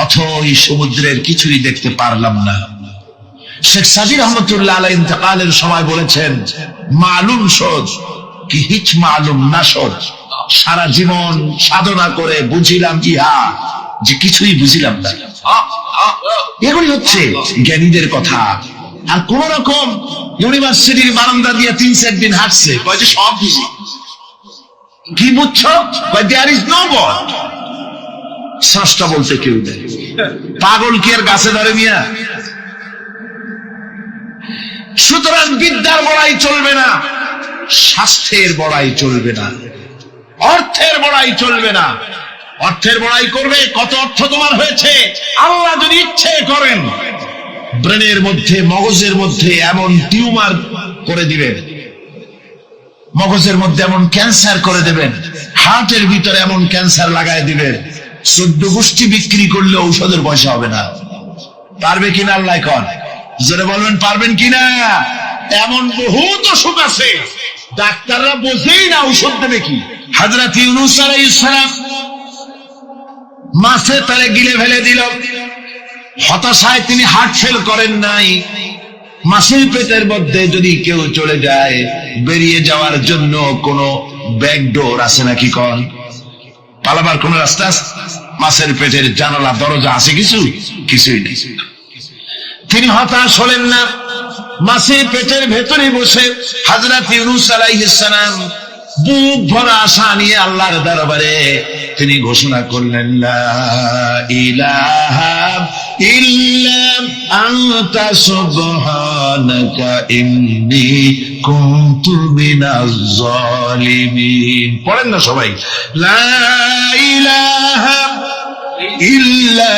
S2: অথই সমুদ্রের কিছুই দেখতে পারলাম না। শেখ সাদি রহমতুল্লাহ আলাইহি ইন্তেকালের সময় বলেছেন, মালুম শোধ কি হিচ মালুম না শোধ, সারা জীবন সাধনা করে বুঝিলাম ইহা, যে কিছুই বুঝিলাম না। এগুলি হচ্ছে জ্ঞানীদের কথা। আর কোন রকম ইউনিভার্সিটির বারান্দা দিয়ে 3-4 দিন হাঁটছে, কয় যে সব বুঝি। কি বুঝছো? কয় দেয়ার ইজ নো গড। স্রষ্টা বলতে কেউ নেই। পাগল কি আর গাছে ধরে মিয়া? সুতরাং বিদ্যার বড়াই চলবে না, স্বাস্থ্যের বড়াই চলবে না, অর্থের বড়াই চলবে না। অর্থের বড়াই করবে, কত অর্থ তোমার হয়েছে? আল্লাহ যদি ইচ্ছে করেন ব্রেনের মধ্যে, মগজের মধ্যে এমন টিউমার করে দিবেন, মগজের মধ্যে এমন ক্যান্সার করে দেবেন, হার্টের ভিতরে এমন ক্যান্সার লাগায় দিবেন, 14 গোষ্ঠী বিক্রি করলে ঔষধের পয়সা হবে না। পারবে কিনা আল্লাহ কন? জোরে বলবেন, পারবেন কিনা? এমন বহুত অসুখ আছে, ডাক্তাররা বোঝেই না ঔষধ দেবে কি। হযরত ইউনূস আলাইহিস সালাম মাছে তারে গিলে ফেলে দিল, হতাশায় তিনি হার্ট ফেল করেন নাই। মাছের পেটের মধ্যে যদি কেউ চলে যায়, বেরিয়ে যাওয়ার জন্য কোন ব্যাকডোর আছে নাকি? কন পালাবার কোন রাস্তা আছে? মাছের পেটের জানালা দরজা আছে কিছু? কিছুই নেই। তিনি হতাশ হলেন না, মাছের পেটের ভেতরে বসে হযরত ইউনূস আলাইহিস সালাম বুক ভরা আশা নিয়ে আল্লাহর দরবারে তিনি ঘোষণা করলেন, লা ইলাহা ইল্লা আনতা সুবহানাকা ইন্নী কুনতু মিনাজ জালিমিন। পড়েন না সবাই, লা ইলাহা ইল্লা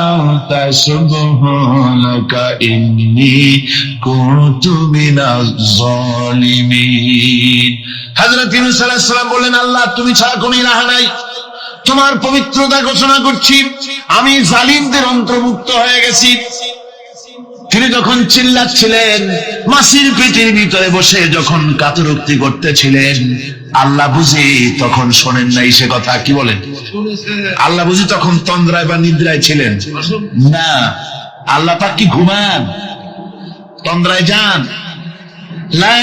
S2: আনতা সুবহানাকা ইন্নী কুনতু মিনাজ জালিমিন। হযরত ইউনূস আলাইহিস সালাম বললেন, আল্লাহ তুমি ছাড়া কোনো ইলাহ নাই, তোমার পবিত্রতা ঘোষণা করছি, আমি জালিমদের অন্তর্ভুক্ত হয়ে গেছি। তিনি যখন চিল্লাচ্ছিলেন, মাসির পেটের ভিতরে বসে যখন কাতরোক্তি করতেছিলেন, আল্লাহ বুঝি তখন শোনেন নাই সে কথা, কি বলেন? আল্লাহ বুঝি তখন তন্দ্রায় বা নিদ্রায় ছিলেন না। আল্লাহ পাক কি ঘুমান? তন্দ্রায় যান? লা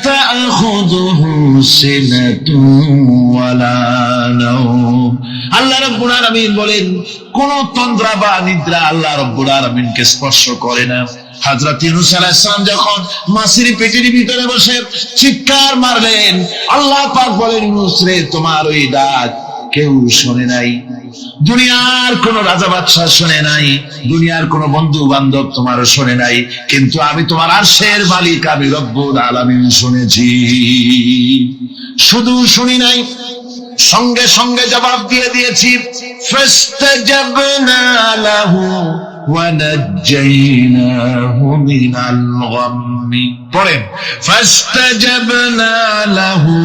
S2: তাখুযুহু সিনাতুন ওয়ালা নাওম। আল্লাহ রাব্বুল আলামিন বলেন কোন তন্দ্রা বা নিদ্রা আল্লাহ রাব্বুল আলামিনকে স্পর্শ করে না। হযরত ইউনূস আলাইহিস সালাম যখন মাছের পেটের ভিতরে বসে চিৎকার মারলেন, আল্লাহ পাক বলেন, ইউনূস রে, তোমার ওই ডাক কেউ শোনে নাই। দুনিয়ার কোন রাজা বাদশাহ শোনে নাই, দুনিয়ার কোন বন্ধু বান্ধব তোমারও শোনে নাই, কিন্তু আমি তোমার আরশের মালিক, আমি রব্বুল আলামিন শুনেছি। শুধু শুনি নাই, সঙ্গে সঙ্গে জবাব দিয়ে দিয়েছি। ফাস্তাজাবনা লাহু ওয়া নাজ্জাইনাহু মিনাল গাম্মি। পড়েন, ফাস্তাজাবনা লাহু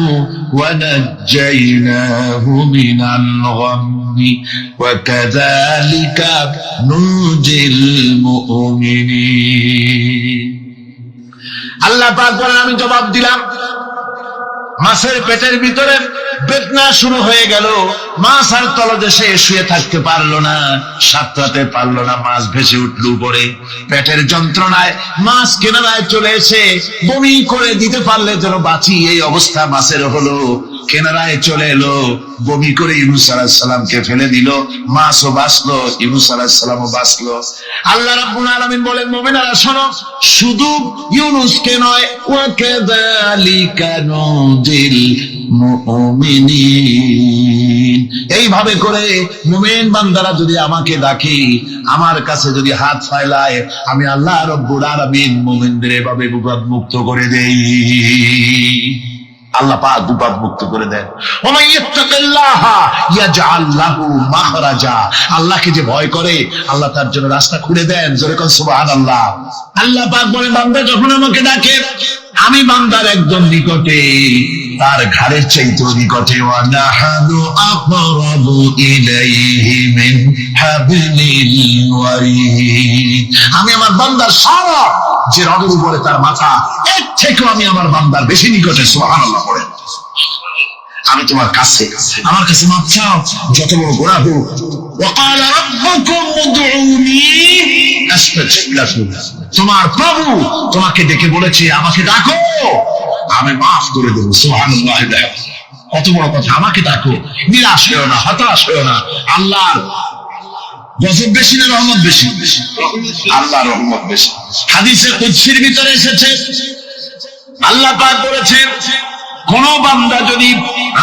S2: ওয়া নাজ্জাইনাহু মিনাল গাম্মি ওয়া কাযালিকা নুজিল মুমিনিন। আল্লাহ পাক বলেন, আমি জবাব দিলাম। মাছের পেটের ভিতরে বেদনা শুরু হয়ে গেল। মাছ আর তলদেশে শুয়ে থাকতে পারলো না, সাঁতরাতে পারলো না, মাছ ভেসে উঠল উপরে। পেটের যন্ত্রণায় মাছ কিনারায় চলে এসে বমি করে দিতে পারলে যেন বাঁচি, এই অবস্থা মাছের হলো। কিনারায় চলে এলো, বমি করে ইউনূস আলাইহিস সালামকে ফেলে দিল। মাছও বাঁচলো, ইউনূস আলাইহিস সালামও বাঁচলো। আল্লাহ রাব্বুল আলামিন বলেন, মুমিনেরা শোনো, শুধু ইউনূসকে নয়, ওয়া কাযালিকা নুজিল মুমিনিন। এইভাবে করে মুমিন বান্দারা যদি আমাকে ডাকে, আমার কাছে যদি হাত ফালায়, আমি আল্লাহ রাব্বুল আলামিন মুমিনদের এভাবে বিপদ মুক্ত করে দেই। আল্লাহ পাক বিপদ মুক্ত করে দেন। ওয়া ইয়াত্তাকিল্লাহ ইয়াজআল লাহু মাখরাজা। আল্লাহকে যে ভয় করে, আল্লাহ তার জন্য রাস্তা খুলে দেন। জোরে কোন সুবহানাল্লাহ। আল্লাহ পাক বলেন, বান্দা যখন আমাকে ডাকে, আমি বান্দার একদম নিকটে, তার ঘাড়ের চাইতেও নিকটে। ওয়া নাহানু আকরাবু ইলাইহি মিন হাবলিল ওয়ারিদ। আমি আমার বান্দার সারা যে রগের উপরে তার মাথা, এর থেকেও আমি আমার বান্দার বেশি নিকটে। সুবহানাল্লাহ পড়েন। আমি তোমার কাছে, আমার কাছে মাপ চাও, যত বড় গুনাহ হোক। ওয়াকালা রাব্বুকুম উদউনি আস্তাজিব লাকুম। তোমার প্রভু তোমাকে ডেকে বলেছে, আমাকে ডাকো, আমি মাফ করে দেবো। সুবহানাল্লাহ। কত বড় কথা, আমাকে ডাকো, নিরাশ হও না, হতাশ হও না। আল্লাহর গজব বেশি না রহমত বেশি? আল্লাহর রহমত বেশি। হাদিসে কুদসির ভিতরে এসেছে, আল্লাহ পাক বলেছেন, কোন বান্দা যদি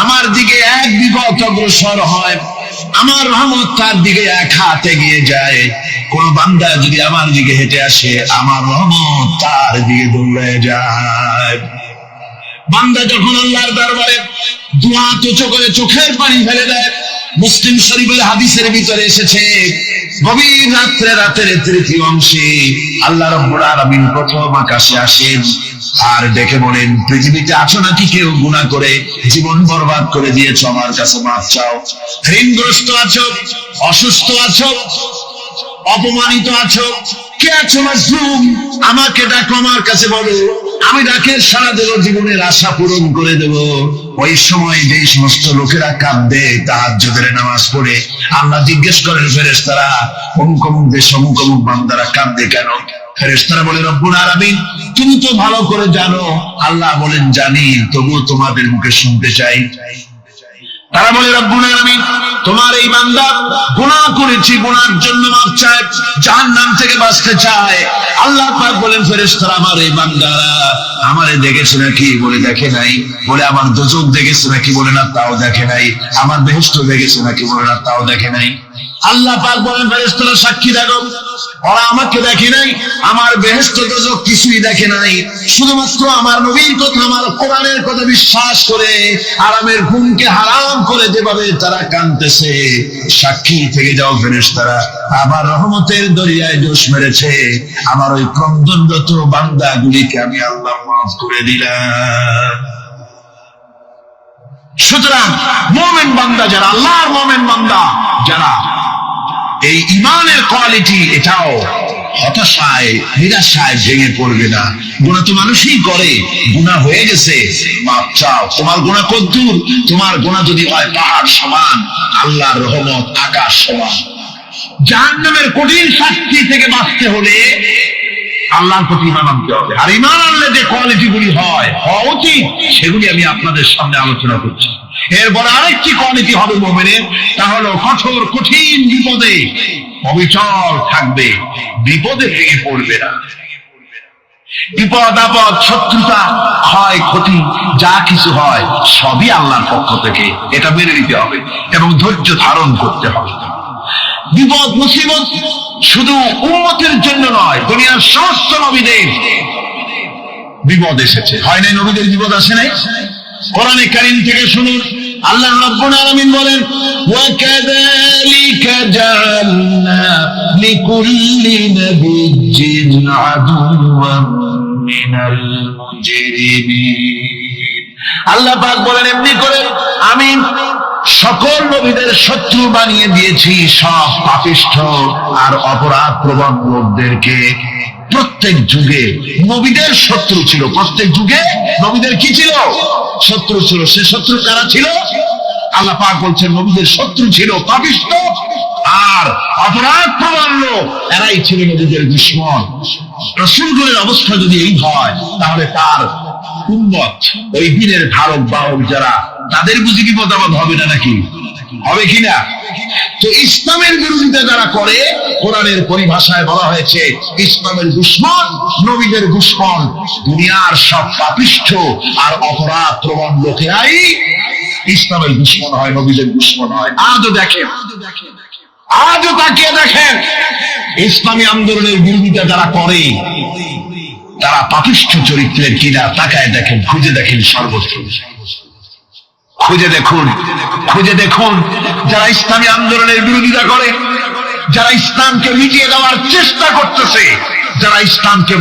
S2: আমার দিকে এক বিঘত অগ্রসর হয়, আমার রহমত তার দিকে এক হাত এগিয়ে যায়। কোন বান্দা যদি আমার দিকে হেঁটে আসে, আমার রহমত তার দিকে দৌড়ে যায়। বান্দা যখন আল্লাহর দরবারে দুয়া তুচ্ছ করে চোখের পানি ফেলে দেয়, মুসলিম শরীফের হাদিসের ভিতরে এসেছে, গভীর রাত্রে, রাতের তৃতীয় অংশে আল্লাহ রাব্বুল আলামিন প্রথম আকাশে আসেন আর দেখে বলেন, পৃথিবীতে আছো নাকি কেউ গুনাহ করে জীবন বরবাদ করে দিয়েছো, আমার কাছে মাফ চাও। ঋণগ্রস্ত আছো, অসুস্থ আছো, অপমানিত আছো, কে আছো মাজলুম, আমাকে ডাকো, আমার কাছে বলো, আমি ডাকে সাড়া দেব, জীবনের আশা পূরণ করে দেব। ওই সময় যেই সমস্ত লোকেরা কাঁদে তাহাজ্জুদের নামাজ পড়ে, আল্লাহ জিজ্ঞেস করেন ফেরেশতারা, অমুক অমুক দেশ অমুক অমুক বান্দারা কাঁদে কেন? ফেরেশতারা বলে, রব্বুল আলামিন তুমি তো ভালো করে জানো। আল্লাহ বলেন, জানি, তবুও তোমাদের মুখে শুনতে চাই। তারা বলে, রব্বুল আলামিন তোমার এই বান্দা গুনাহ করেছে, গুনাহর জন্য মাফ চায়, জাহান্নাম থেকে বাঁচতে চায়। আল্লাহ পাক বলেন, ফেরেশতারা আমার এই বান্দারা আমারে দেখেছে নাকি? বলে, দেখে নাই। বলে, আমার দোজখ দেখেছে নাকি? বলে, না, তাও দেখে নাই। আমার বেহেশত দেখেছে নাকি? বলে, না, তাও দেখে নাই। আল্লাহ পাক বলেন, ফেরেশতারা সাক্ষী রাখো, ওরা আমাকে দেখে নাই, আমার বেহেশত দোজখ কিছুই দেখে নাই, শুধুমাত্র আমার নবীর কথা, আমার কোরআনের কথা বিশ্বাস করে আরামের ঘুমকে হারাম করে যেভাবে তারা কাঁদতেছে, সাক্ষী থেকে যাও ফেরেশতারা, আমার রহমতের দরিয়ায় দোষ মেরেছে, আমার ওই ক্রন্দনরত বান্দাগুলিকে আমি আল্লাহ মাফ করে দিলাম। সুতরাং মুমিন বান্দা যারা, আল্লাহর মুমিন বান্দা যারা, এই ঈমানের কোয়ালিটি এটাও হতাশায় নিরাশায় ভেঙে পড়বে না। গুনাহ তো মানুষই করে, গুনাহ হয়ে গেছে, মাপ চাও। তোমার গুনাহ কদ্দুর? তোমার গুনাহ যদি হয় পাহাড় সমান, আল্লাহর রহমত আকাশ সমান। জাহান্নামের কঠিন শাস্তি থেকে বাঁচতে হলে আল্লাহর প্রতি ঈমান আনতে হবে। আর ঈমান আনলে যে কোয়ালিটি গুলি হওয়া উচিত, সেগুলি আমি আপনাদের সামনে আলোচনা করছি। এরপর আরেকটি কোয়ালিটি হবে মুমিনের, তা হলো কঠোর কঠিন বিপদে অবিচল থাকবে, বিপদে ভেঙে পড়বে না। বিপদ আপদ শত্রুতা হয় ক্ষতি যা কিছু হয় সবই আল্লাহর পক্ষ থেকে, এটা মেনে নিতে হবে এবং ধৈর্য ধারণ করতে হবে। বিপদ মুসিবত শুধু উম্মতের জন্য নয়, দুনিয়ার সমস্ত নবীদের বিপদ এসেছে, হয় নাই? নবীদের বিপদ আসে নাই? কোরআনে কারীম থেকে শুনুন, আল্লাহ রাব্বুল আলামিন বলেন, ওয়া কাযালিকা জাআলনা লিকুল্লি নাবিয়্যিন আদুওয়ান মিনাল মুজরিমিন। আল্লাহ পাক বলেন, এমনি করে আমি সকল নবীদের শত্রু বানিয়ে দিয়েছি সব পাপিষ্ঠ আর অপরাধ প্রবণ লোকদেরকে। প্রত্যেক যুগে নবীদের শত্রু ছিল, প্রত্যেক যুগে নবীদের কি ছিল? শত্রু ছিল। সে শত্রু কারা ছিল? আল্লাহ পাক বলছেন নবীদের শত্রু ছিল পাপিষ্ঠ আর অপরাধ প্রবণ লোক, এরাই ছিল নবীদের দুশমন। রাসূলগণের অবস্থা যদি এই হয়, তাহলে তার উম্মত, ওই দিনের ধারক বাহক যারা, তাদের বুঝি বিপদ আপদ হবে না নাকি? হবে কিনা? তো ইসলামের বিরোধিতা যারা করে, কোরআনের পরিভাষায় বলা হয়েছে ইসলামের দুশমন, নবীদের দুশমন। দুনিয়ার সব পাপিষ্ঠ আর অপরাধ প্রবণ লোকেরাই ইসলামের দুশমন হয়, নবীদের দুশমন হয়। আজও দেখেন, আজও তাকিয়ে দেখেন, ইসলামী আন্দোলনের বিরোধিতা যারা করে তারা পাপিষ্ঠ চরিত্রের কিনা, তাকায় দেখেন, খুঁজে দেখেন সর্বত্র। খুঁজে দেখুন, খুঁজে দেখুন, যারা ইসলামী আন্দোলনের বিরোধিতা করে, যারা ইসলামকে মিটিয়ে দেওয়ার চেষ্টা করতেছে, যারা ইসলামকে